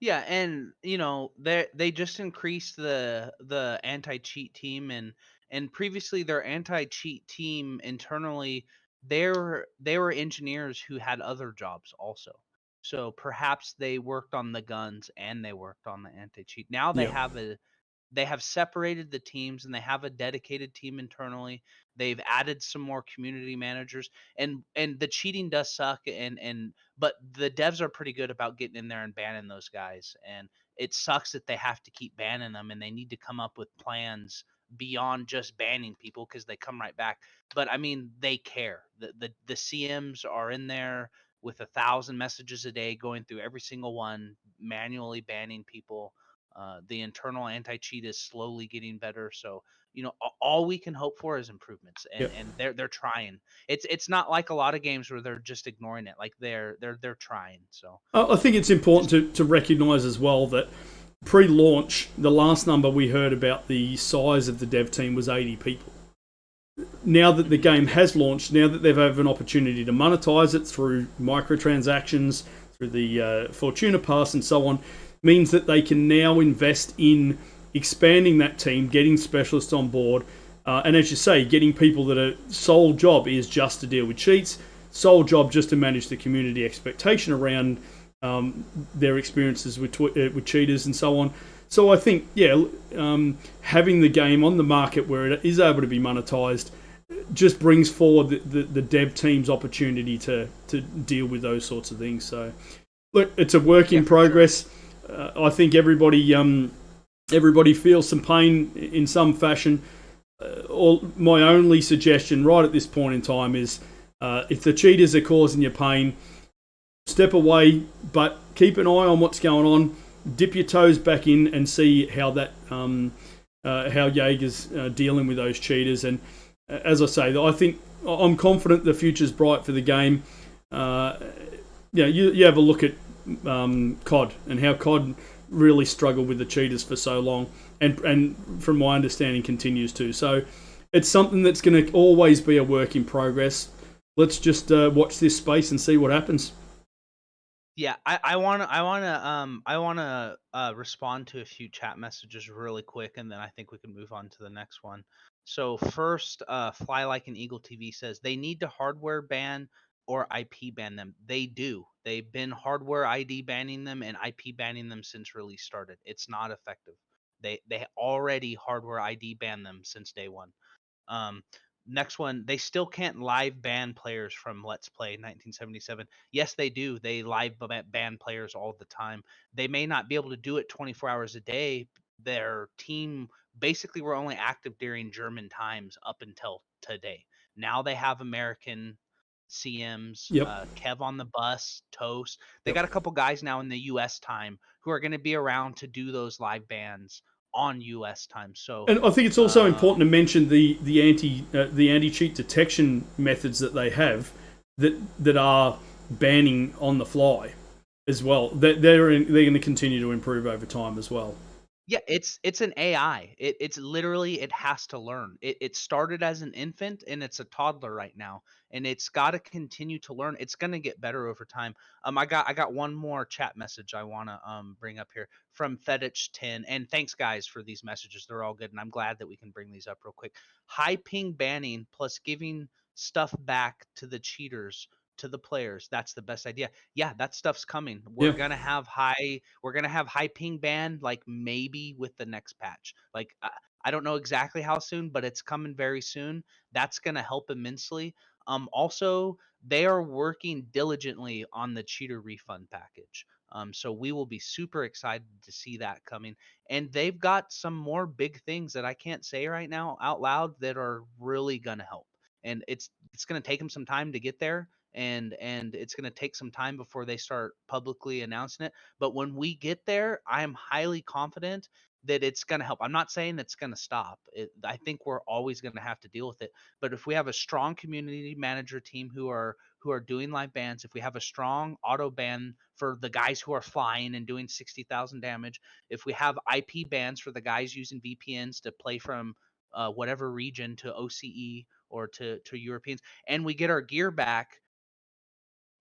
Yeah, and they just increased the anti-cheat team, and previously their anti-cheat team internally they were engineers who had other jobs also. So perhaps they worked on the guns and they worked on the anti-cheat. Now Yeah. they have separated the teams and they have a dedicated team internally. They've added some more community managers, and the cheating does suck, and but the devs are pretty good about getting in there and banning those guys. And it sucks that they have to keep banning them, and they need to come up with plans beyond just banning people because they come right back. But I mean, they care. The CMs are in there with 1,000 messages a day, going through every single one, manually banning people. The internal anti-cheat is slowly getting better. So all we can hope for is improvements, Yeah. and they're trying. It's not like a lot of games where they're just ignoring it. Like they're trying. So I think it's important just to recognise as well that pre-launch, the last number we heard about the size of the dev team was 80 people. Now that the game has launched, now that they've had an opportunity to monetize it through microtransactions, through the Fortuna pass and so on, means that they can now invest in expanding that team, getting specialists on board, and as you say, getting people that are sole job is just to deal with cheats, sole job just to manage the community expectation around their experiences with cheaters and so on. So I think, having the game on the market where it is able to be monetized just brings forward the dev team's opportunity to deal with those sorts of things. So, look, it's a work in progress. Sure. I think everybody feels some pain in some fashion. My only suggestion right at this point in time is if the cheaters are causing you pain, step away, but keep an eye on what's going on. Dip your toes back in and see how that how Jaeger's dealing with those cheaters. And as I say, I think I'm confident the future's bright for the game. You have a look at COD and how COD really struggled with the cheaters for so long, and from my understanding continues to. So it's something that's going to always be a work in progress. Let's just watch this space and see what happens. Yeah, I wanna respond to a few chat messages really quick, and then I think we can move on to the next one. So first, Fly Like an Eagle TV says they need to hardware ban or IP ban them. They do. They've been hardware ID banning them and IP banning them since release started. It's not effective. They already hardware ID ban them since day one. Um, Next one, they still can't live ban players from Let's Play 1977. Yes, they do. They live ban players all the time. They may not be able to do it 24 hours a day. Their team basically were only active during German times up until today. Now they have American CMs, Yep. Kev on the bus, Toast. They Yep. got a couple guys now in the US time who are going to be around to do those live bans on US time. So And I think it's also important to mention the anti cheat detection methods that they have that are banning on the fly as well. They're going to continue to improve over time as well. yeah, it's an AI. It's literally it has to learn. It started as an infant and it's a toddler right now, and it's got to continue to learn. It's gonna get better over time. I got one more chat message I wanna bring up here from Fetich10, and thanks guys for these messages. They're all good, and I'm glad that we can bring these up real quick. High ping banning plus giving stuff back to the cheaters, to the players. That's the best idea. Yeah, that stuff's coming. Yeah. We're gonna have high ping ban like maybe with the next patch. Like I don't know exactly how soon, but it's coming very soon. That's gonna help immensely. Also, they are working diligently on the cheater refund package. So we will be super excited to see that coming. And they've got some more big things that I can't say right now out loud that are really gonna help. And it's gonna take them some time to get there, and it's going to take some time before they start publicly announcing it. But when we get there, I am highly confident that it's going to help. I'm not saying it's going to stop. I think we're always going to have to deal with it. But if we have a strong community manager team who are doing live bans, if we have a strong auto ban for the guys who are flying and doing 60,000 damage, if we have IP bans for the guys using VPNs to play from whatever region to OCE or to Europeans, and we get our gear back,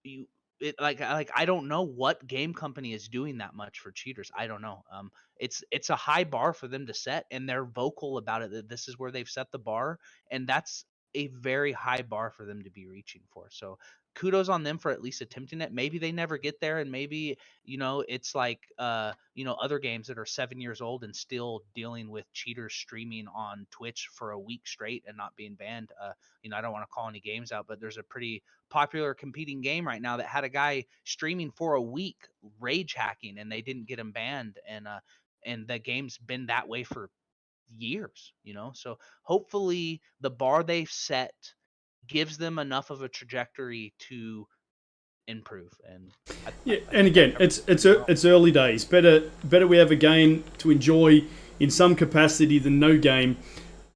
you it like I don't know what game company is doing that much for cheaters. I don't know. It's a high bar for them to set, and they're vocal about it that this is where they've set the bar, and a very high bar for them to be reaching for. So kudos on them for at least attempting it. Maybe they never get there, and maybe, it's like other games that are 7 years old and still dealing with cheaters streaming on Twitch for a week straight and not being banned. I don't want to call any games out, but there's a pretty popular competing game right now that had a guy streaming for a week rage hacking, and they didn't get him banned. And the game's been that way for years. So hopefully the bar they've set gives them enough of a trajectory to improve. And Yeah, I and think that again, covers it's it well. it's early days. Better we have a game to enjoy in some capacity than no game.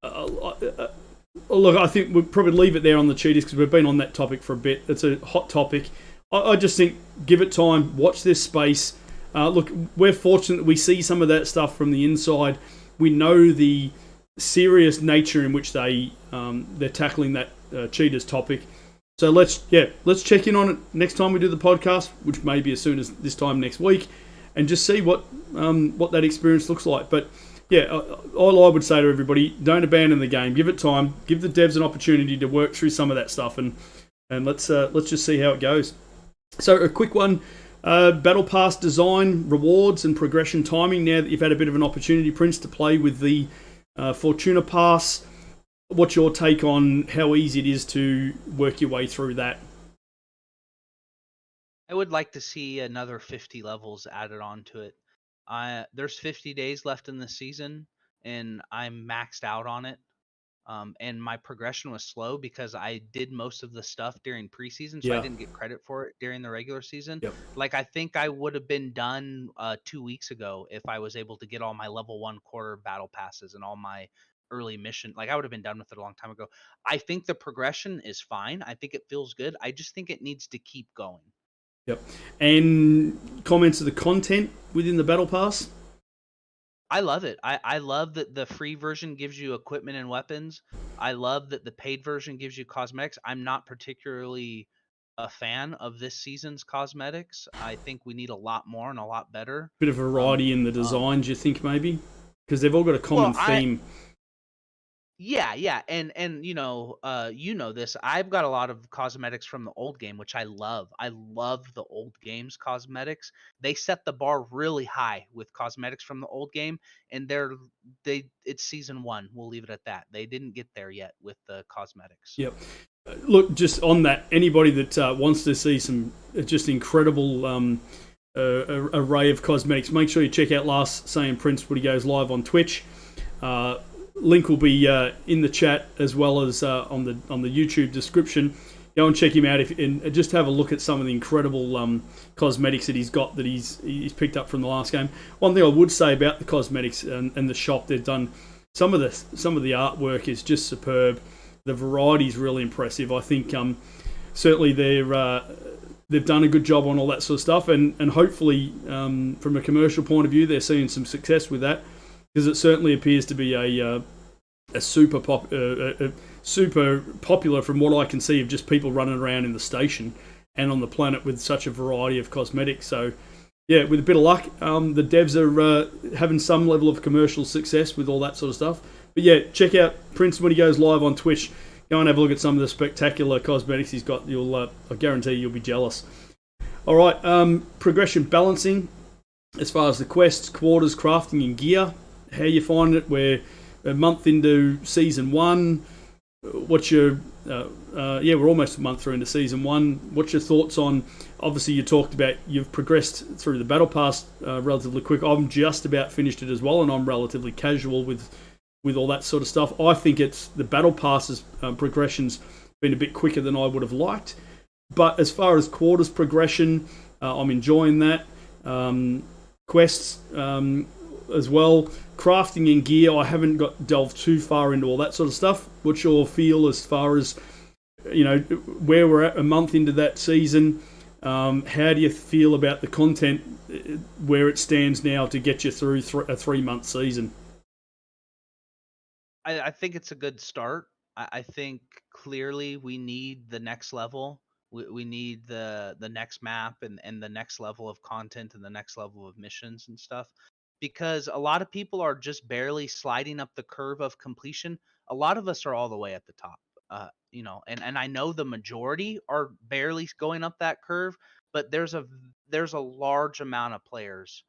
Look, I think we'll probably leave it there on the cheaters because we've been on that topic for a bit. It's a hot topic. I just think give it time, watch this space. Look, we're fortunate that we see some of that stuff from the inside. We know the serious nature in which they're tackling that cheaters topic. So let's check in on it next time we do the podcast, which may be as soon as this time next week, and just see what that experience looks like. But yeah, all I would say to everybody: don't abandon the game. Give it time. Give the devs an opportunity to work through some of that stuff, and let's just see how it goes. So a quick one: Battle Pass design, rewards, and progression timing. Now that you've had a bit of an opportunity, Prince, to play with the Fortuna Pass. What's your take on how easy it is to work your way through that? I would like to see another 50 levels added onto it. There's 50 days left in the season, and I'm maxed out on it. And my progression was slow because I did most of the stuff during preseason, so I Yeah. didn't get credit for it during the regular season. Yep. Like, I think I would have been done 2 weeks ago if I was able to get all my level 1 quarter battle passes and all my early mission. Like, I would have been done with it a long time ago. I think the progression is fine. I think it feels good. I just think it needs to keep going. Yep. And comments of the content within the Battle Pass? I love it. I love that the free version gives you equipment and weapons. I love that the paid version gives you cosmetics. I'm not particularly a fan of this season's cosmetics. I think we need a lot more and a lot better. Bit of variety in the Um, designs, you think, maybe? Because they've all got a common well, theme. yeah, and this. I've got a lot of cosmetics from the old game, which I love. I love the old game's cosmetics. They set the bar really high with cosmetics from the old game, and it's season 1. We'll leave it at that. They didn't get there yet with the cosmetics. Yep. Look, just on that, anybody that wants to see some just incredible array of cosmetics, make sure you check out LastSaiyanPrince when he goes live on Twitch. Link will be in the chat as well as on the YouTube description. Go and check him out and just have a look at some of the incredible cosmetics that he's got that he's picked up from the last game. One thing I would say about the cosmetics and the shop, they've done some of the artwork is just superb. The variety is really impressive. I think certainly they've done a good job on all that sort of stuff, and hopefully from a commercial point of view, they're seeing some success with that. Because it certainly appears to be a super popular from what I can see of just people running around in the station and on the planet with such a variety of cosmetics. So, yeah, with a bit of luck, the devs are having some level of commercial success with all that sort of stuff. But yeah, check out Prince when he goes live on Twitch. Go and have a look at some of the spectacular cosmetics he's got. I guarantee you'll be jealous. All right, progression balancing as far as the quests, quarters, crafting, and gear. How you find it? We're a month into season 1. What's your we're almost a month through into season 1. What's your thoughts on? Obviously, you talked about you've progressed through the battle pass relatively quick. I'm just about finished it as well, and I'm relatively casual with all that sort of stuff. I think it's the battle passes progression's been a bit quicker than I would have liked, but as far as quarters progression, I'm enjoying that. Quests as well. Crafting and gear, I haven't got delved too far into all that sort of stuff. What's your feel as far as, where we're at a month into that season? How do you feel about the content where it stands now to get you through a 3-month season? I think it's a good start. I think clearly we need the next level. We need the next map and the next level of content and the next level of missions and stuff, because a lot of people are just barely sliding up the curve of completion. A lot of us are all the way at the top. And I know the majority are barely going up that curve, but there's a large amount of players.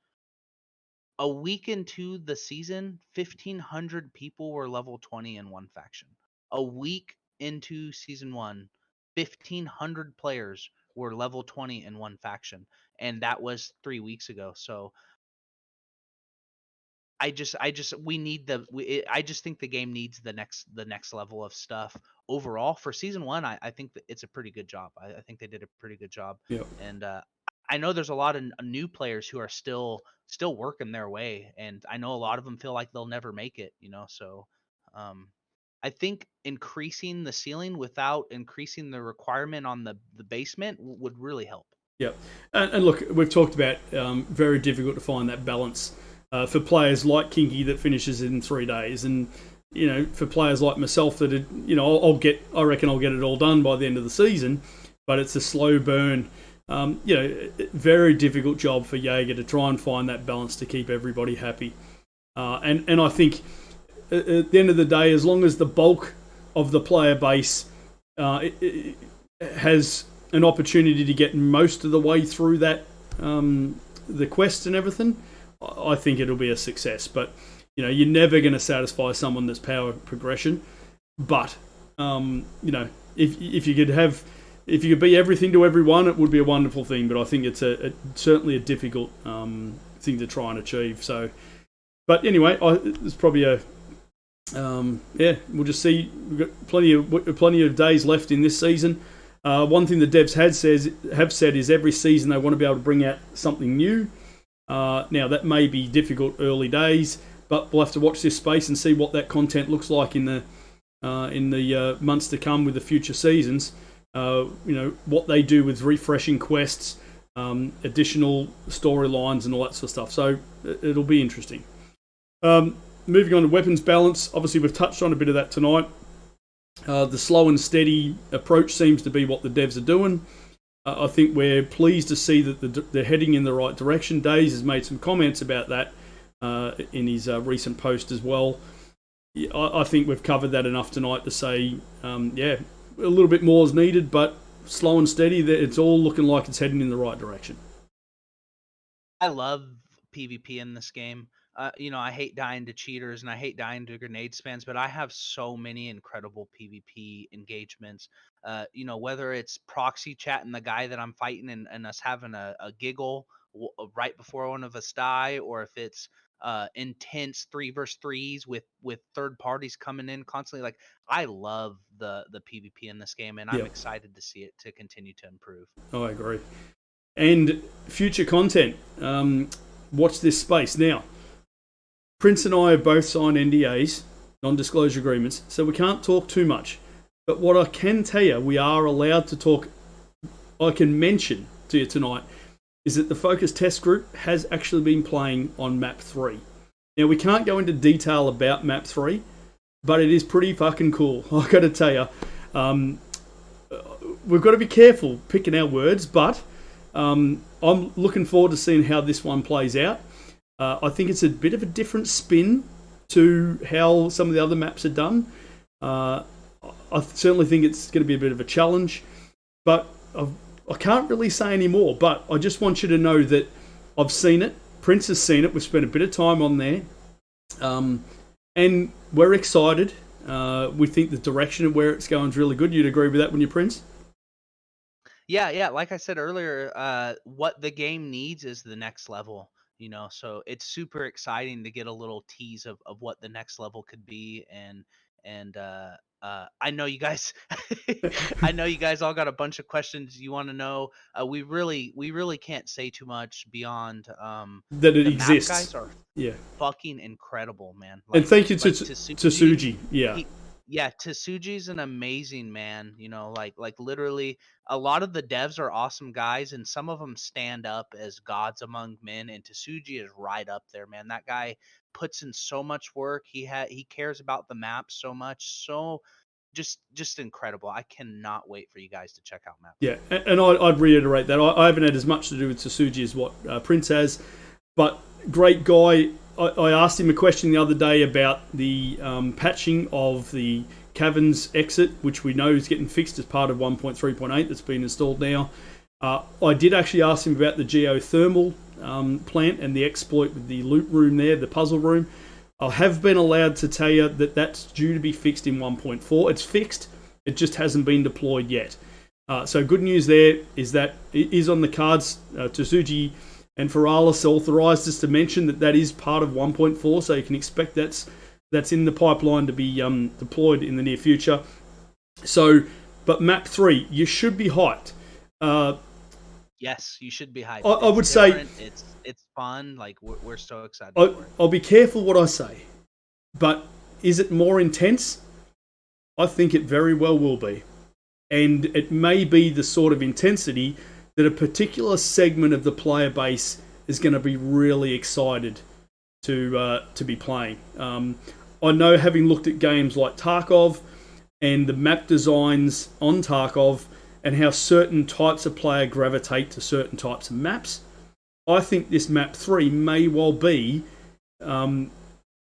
A week into the season, 1,500 people were level 20 in one faction. A week into season 1, 1,500 players were level 20 in one faction, and that was 3 weeks ago. So I just we need I just think the game needs the next level of stuff overall for season 1. I think that it's a pretty good job. I think they did a pretty good job. Yeah. And I know there's a lot of new players who are still working their way, and I know a lot of them feel like they'll never make it. So I think increasing the ceiling without increasing the requirement on the basement would really help. Yeah, and look, we've talked about very difficult to find that balance for players like Kinky that finishes in 3 days, and for players like myself that I reckon I'll get it all done by the end of the season, but it's a slow burn. Very difficult job for Jaeger to try and find that balance to keep everybody happy. And I think at the end of the day, as long as the bulk of the player base it has an opportunity to get most of the way through that the quest and everything, I think it'll be a success. But you're never going to satisfy someone that's power progression. But if you could be everything to everyone, it would be a wonderful thing. But I think it's certainly a difficult thing to try and achieve. So, but anyway, it's probably we'll just see. We've got plenty of days left in this season. One thing the devs have said is every season they want to be able to bring out something new. Now that may be difficult early days, but we'll have to watch this space and see what that content looks like in the months to come with the future seasons. What they do with refreshing quests, additional storylines, and all that sort of stuff. So it'll be interesting. Moving on to weapons balance. Obviously, we've touched on a bit of that tonight. The slow and steady approach seems to be what the devs are doing. I think we're pleased to see that they're heading in the right direction. Daze has made some comments about that in his recent post as well. I think we've covered that enough tonight to say, a little bit more is needed, but slow and steady, it's all looking like it's heading in the right direction. I love PvP in this game. I hate dying to cheaters and I hate dying to grenade spams, but I have so many incredible PvP engagements. Whether it's proxy chatting the guy that I'm fighting and us having a giggle right before one of us die, or if it's intense 3v3s with third parties coming in constantly. Like, I love the PvP in this game, and I'm excited to see it to continue to improve. Oh, I agree. And future content. Watch this space now. Prince and I have both signed NDAs, non-disclosure agreements, so we can't talk too much. But what I can tell you, we are allowed to talk, I can mention to you tonight, is that the Focus Test Group has actually been playing on Map 3. Now, we can't go into detail about Map 3, but it is pretty fucking cool. I've got to tell you. We've got to be careful picking our words, but I'm looking forward to seeing how this one plays out. I think it's a bit of a different spin to how some of the other maps are done. I certainly think it's going to be a bit of a challenge, but I can't really say any more. But I just want you to know that I've seen it. Prince has seen it. We've spent a bit of time on there. And we're excited. We think the direction of where it's going is really good. You'd agree with that, wouldn't you, Prince? Yeah. Like I said earlier, what the game needs is the next level. So it's super exciting to get a little tease of what the next level could be. And I know you guys, I know you guys all got a bunch of questions you want to know. We really can't say too much beyond that it exists. Map guys are fucking incredible, man. And thank you to Suji. Tsuji's an amazing man. Like literally, a lot of the devs are awesome guys, and some of them stand up as gods among men. And Tsuji is right up there, man. That guy puts in so much work. He cares about the map so much. So just incredible. I cannot wait for you guys to check out map. Yeah, and I'd reiterate that I haven't had as much to do with Tsuji as what Prince has, but great guy. I asked him a question the other day about the patching of the Caverns exit, which we know is getting fixed as part of 1.3.8 that's been installed now. I did actually ask him about the geothermal plant and the exploit with the loot room there, the puzzle room. I have been allowed to tell you that that's due to be fixed in 1.4. It's fixed, it just hasn't been deployed yet. So good news there is that it is on the cards. Tsuji and Feralis authorised us to mention that is part of 1.4, so you can expect that's in the pipeline to be deployed in the near future. So, but map 3, you should be hyped. Yes, you should be hyped. I would say it's fun. Like we're so excited. I'll be careful what I say, but is it more intense? I think it very well will be, and it may be the sort of intensity that a particular segment of the player base is going to be really excited to be playing. I know, having looked at games like Tarkov and the map designs on Tarkov, and how certain types of player gravitate to certain types of maps, I think this map 3 may well be to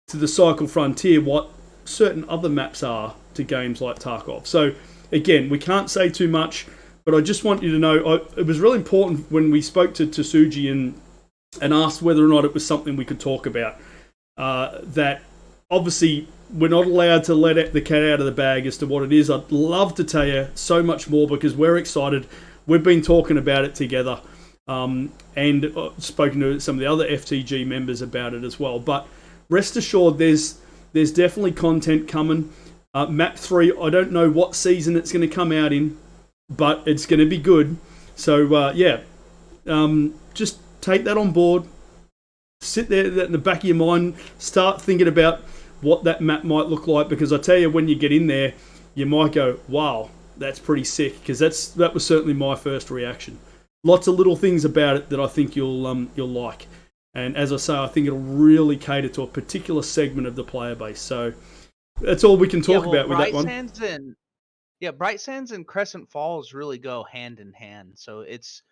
the Cycle Frontier what certain other maps are to games like Tarkov. So again, we can't say too much, but I just want you to know it was really important when we spoke to Tsuji and asked whether or not it was something we could talk about. That obviously we're not allowed to let the cat out of the bag as to what it is. I'd love to tell you so much more because we're excited. We've been talking about it together and spoken to some of the other FTG members about it as well. But rest assured, there's definitely content coming. Map 3, I don't know what season it's going to come out in, but it's going to be good. So, just take that on board. Sit there in the back of your mind. Start thinking about what that map might look like, because I tell you, when you get in there, you might go, wow, that's pretty sick, because that was certainly my first reaction. Lots of little things about it that I think you'll like. And as I say, I think it'll really cater to a particular segment of the player base. So that's all we can talk about with that one. Bright Sands and Crescent Falls really go hand in hand. So it's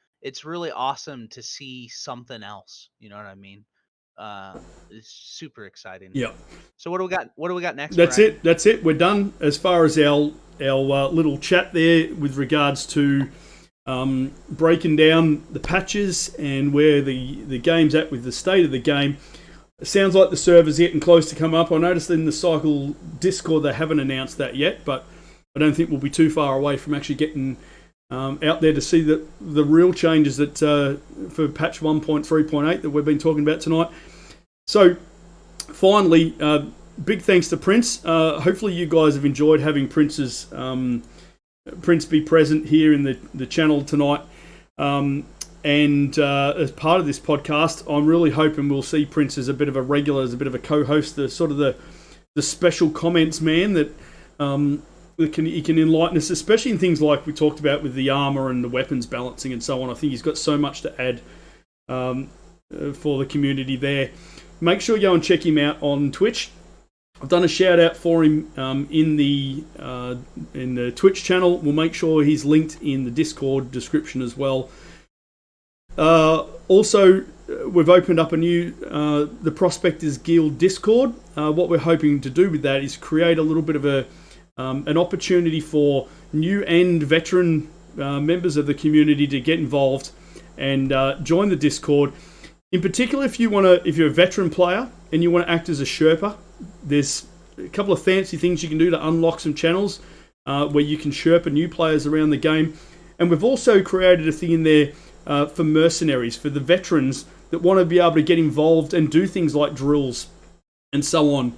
really awesome to see something else. You know what I mean? It's super exciting. Yeah. So what do we got next? That's Brian? That's it. We're done as far as our little chat there with regards to breaking down the patches and where the game's at with the state of the game. It sounds like the server's getting close to come up. I noticed in the Cycle Discord they haven't announced that yet, but I don't think we'll be too far away from actually getting out there to see the real changes that for patch 1.3.8 that we've been talking about tonight. So finally, big thanks to Prince. Hopefully you guys have enjoyed having Prince be present here in the channel tonight. And as part of this podcast, I'm really hoping we'll see Prince as a bit of a regular, as a bit of a co-host, the sort of the special comments man that he can enlighten us, especially in things like we talked about with the armor and the weapons balancing and so on. I think he's got so much to add for the community there. Make sure you go and check him out on Twitch. I've done a shout out for him in the Twitch channel. We'll make sure he's linked in the Discord description as well. Also, we've opened up a new the Prospectors Guild Discord. What we're hoping to do with that is create a little bit of an opportunity for new and veteran members of the community to get involved and join the Discord. In particular, if you're a veteran player and you want to act as a Sherpa, there's a couple of fancy things you can do to unlock some channels where you can Sherpa new players around the game. And we've also created a thing in there for mercenaries, for the veterans that want to be able to get involved and do things like drills and so on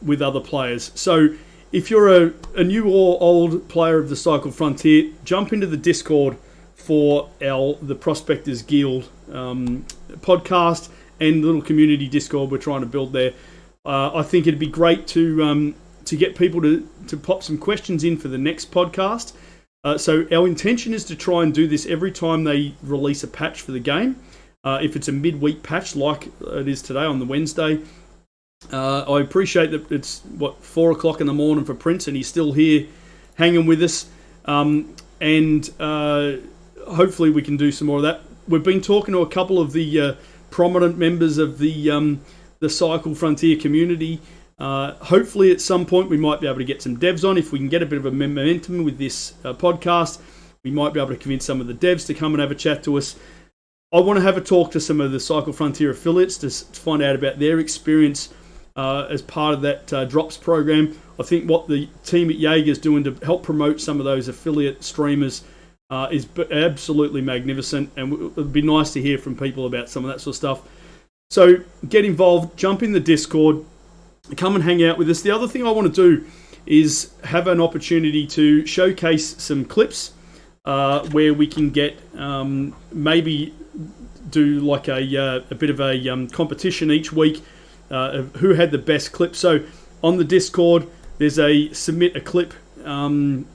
with other players. So if you're a new or old player of the Cycle Frontier, jump into the Discord for the Prospectors Guild podcast and little community Discord we're trying to build there. I think it'd be great to get people to pop some questions in for the next podcast. So our intention is to try and do this every time they release a patch for the game. If it's a midweek patch like it is today on the Wednesday. I appreciate that it's 4 o'clock in the morning for Prince and he's still here hanging with us. And hopefully we can do some more of that. We've been talking to a couple of the prominent members of the Cycle Frontier community Hopefully at some point we might be able to get some devs on. If we can get a bit of a momentum with this podcast, we might be able to convince some of the devs to come and have a chat to us. I want to have a talk to some of the Cycle Frontier affiliates to find out about their experience as part of that drops program. I think what the team at Jaeger is doing to help promote some of those affiliate streamers is absolutely magnificent, and it would be nice to hear from people about some of that sort of stuff. So get involved, jump in the Discord, come and hang out with us. The other thing I want to do is have an opportunity to showcase some clips where we can get maybe do like a bit of a competition each week of who had the best clip. So on the Discord, there's a submit a clip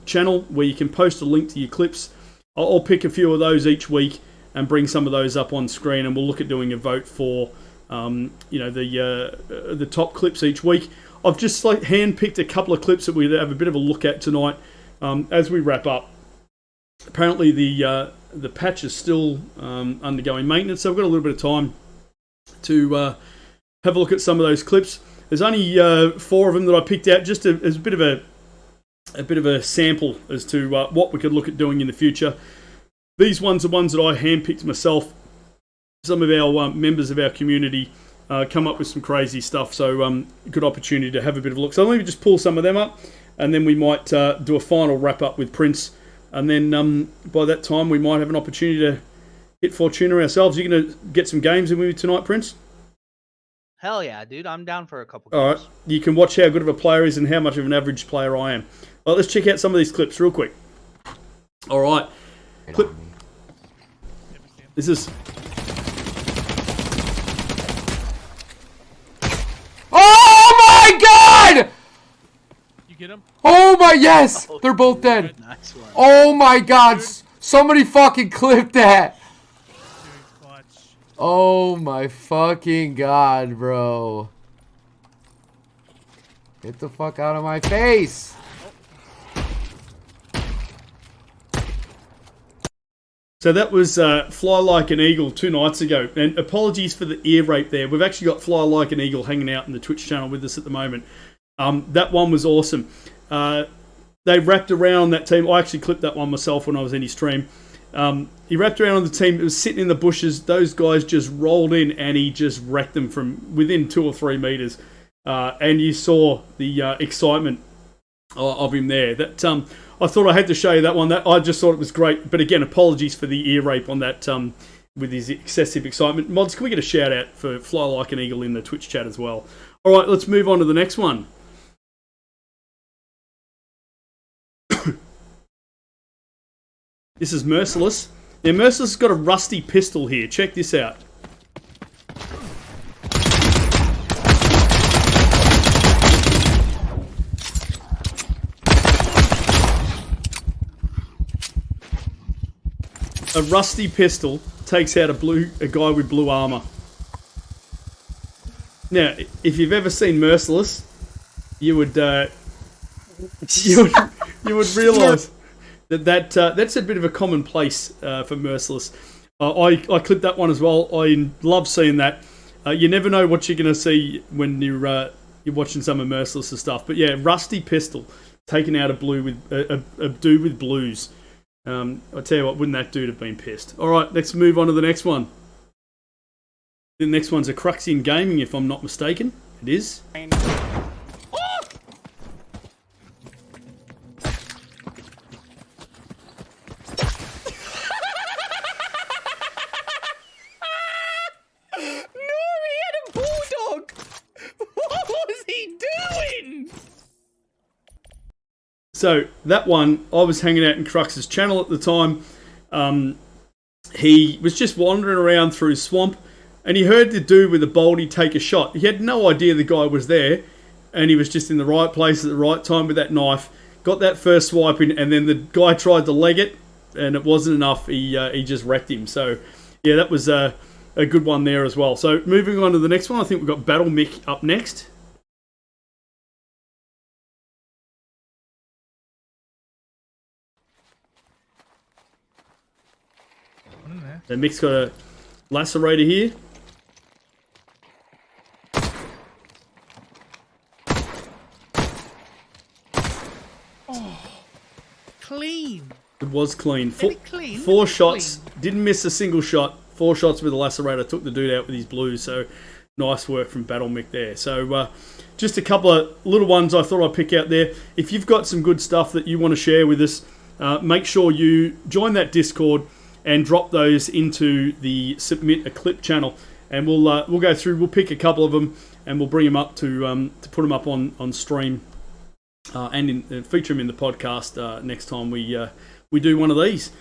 channel where you can post a link to your clips. I'll pick a few of those each week and bring some of those up on screen, and we'll look at doing a vote for the top clips each week. I've just hand-picked a couple of clips that we have a bit of a look at tonight as we wrap up. Apparently the patch is still undergoing maintenance, so we've got a little bit of time to have a look at some of those clips. There's only 4 of them that I picked out just as a bit of a sample as to what we could look at doing in the future. These ones are ones that I handpicked myself. Some of our members of our community come up with some crazy stuff, so good opportunity to have a bit of a look. So let me just pull some of them up, and then we might do a final wrap-up with Prince. And then by that time, we might have an opportunity to hit Fortuna ourselves. You're going to get some games in with me tonight, Prince? Hell yeah, dude. I'm down for a couple games. All right. You can watch how good of a player he is and how much of an average player I am. All right, let's check out some of these clips real quick. All right. Clip. This is... Oh my god! Get him? Oh my, yes! They're both dead. Nice one. Oh my god! Somebody fucking clipped that! Oh my fucking god, bro. Get the fuck out of my face! So that was Fly Like an Eagle 2 nights ago. And apologies for the ear rape there. We've actually got Fly Like an Eagle hanging out in the Twitch channel with us at the moment. That one was awesome. They wrapped around that team. I actually clipped that one myself when I was in his stream. He wrapped around on the team. It was sitting in the bushes. Those guys just rolled in and he just wrecked them from within 2 or 3 meters. And you saw the excitement of him there. That I thought I had to show you that one. That I just thought it was great. But again, apologies for the ear rape on that with his excessive excitement. Mods, can we get a shout out for Fly Like an Eagle in the Twitch chat as well? All right, let's move on to the next one. This is Merciless. Now, Merciless has got a rusty pistol here. Check this out. A rusty pistol takes out a guy with blue armor. Now, if you've ever seen Merciless, you would realise that's a bit of a commonplace for Merciless. I clipped that one as well. I love seeing that. You never know what you're going to see when you're watching some of Merciless' stuff. But yeah, rusty pistol taking out a dude with blues. I tell you what, wouldn't that dude have been pissed? All right, let's move on to the next one. The next one's a Cruxian Gaming, if I'm not mistaken. It is. So, that one, I was hanging out in Crux's channel at the time. He was just wandering around through his swamp, and he heard the dude with the boldy take a shot. He had no idea the guy was there, and he was just in the right place at the right time with that knife. Got that first swipe in, and then the guy tried to leg it, and it wasn't enough. He just wrecked him. So, yeah, that was a good one there as well. So, moving on to the next one, I think we've got Battle Mick up next. The Mick's got a lacerator here. Clean. It was clean. Very clean. 4 shots. Didn't miss a single shot. 4 shots with the lacerator. Took the dude out with his blues. So nice work from Battle Mick there. So just a couple of little ones I thought I'd pick out there. If you've got some good stuff that you want to share with us, make sure you join that Discord and drop those into the Submit a Clip channel. And we'll go through. We'll pick a couple of them and we'll bring them up to put them up on stream and feature them in the podcast next time we do one of these.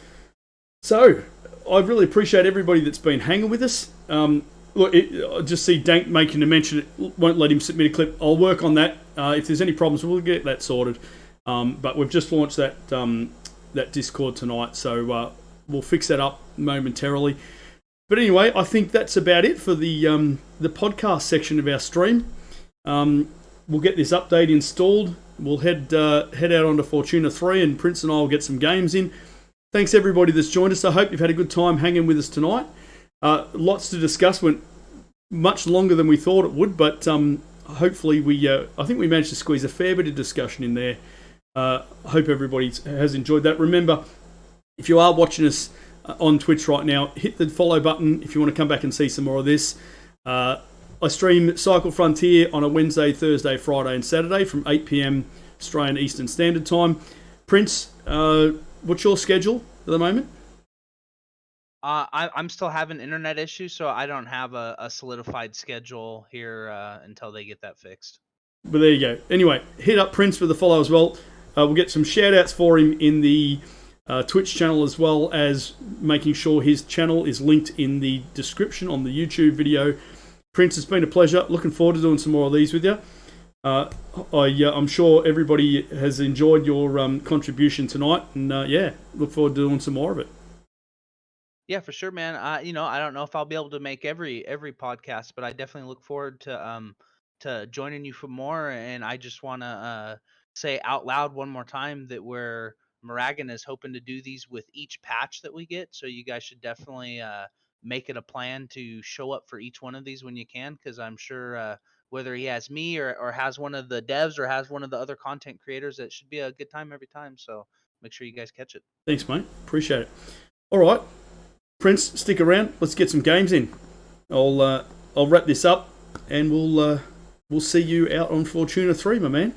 So I really appreciate everybody that's been hanging with us. Look, I just see Dank making a mention. It won't let him submit a clip. I'll work on that. If there's any problems, we'll get that sorted. But we've just launched that Discord tonight, so we'll fix that up momentarily. But anyway, I think that's about it for the podcast section of our stream. We'll get this update installed. We'll head out onto Fortuna 3, and Prince and I will get some games in. Thanks everybody that's joined us. I hope you've had a good time hanging with us tonight. Lots to discuss. Went much longer than we thought it would, but hopefully I think we managed to squeeze a fair bit of discussion in there. I hope everybody has enjoyed that. Remember, if you are watching us on Twitch right now, hit the follow button if you want to come back and see some more of this. I stream Cycle Frontier on a Wednesday, Thursday, Friday and Saturday from 8 p.m. Australian Eastern Standard Time. Prince, what's your schedule at the moment? I'm still having internet issues, so I don't have a solidified schedule here until they get that fixed. But there you go. Anyway, hit up Prince for the follow as well. We'll get some shout-outs for him in the Twitch channel, as well as making sure his channel is linked in the description on the YouTube video. Prince, it's been a pleasure. Looking forward to doing some more of these with you. I'm sure everybody has enjoyed your contribution tonight, and look forward to doing some more of it. Yeah, for sure, man. I don't know if I'll be able to make every podcast, but I definitely look forward to joining you for more. And I just want to say out loud one more time that Maragan is hoping to do these with each patch that we get. So you guys should definitely make it a plan to show up for each one of these when you can, because I'm sure whether he has me or has one of the devs or has one of the other content creators, it should be a good time every time. So make sure you guys catch it. Thanks, mate. Appreciate it. All right, Prince, stick around. Let's get some games in. I'll wrap this up, and we'll see you out on Fortuna 3, my man.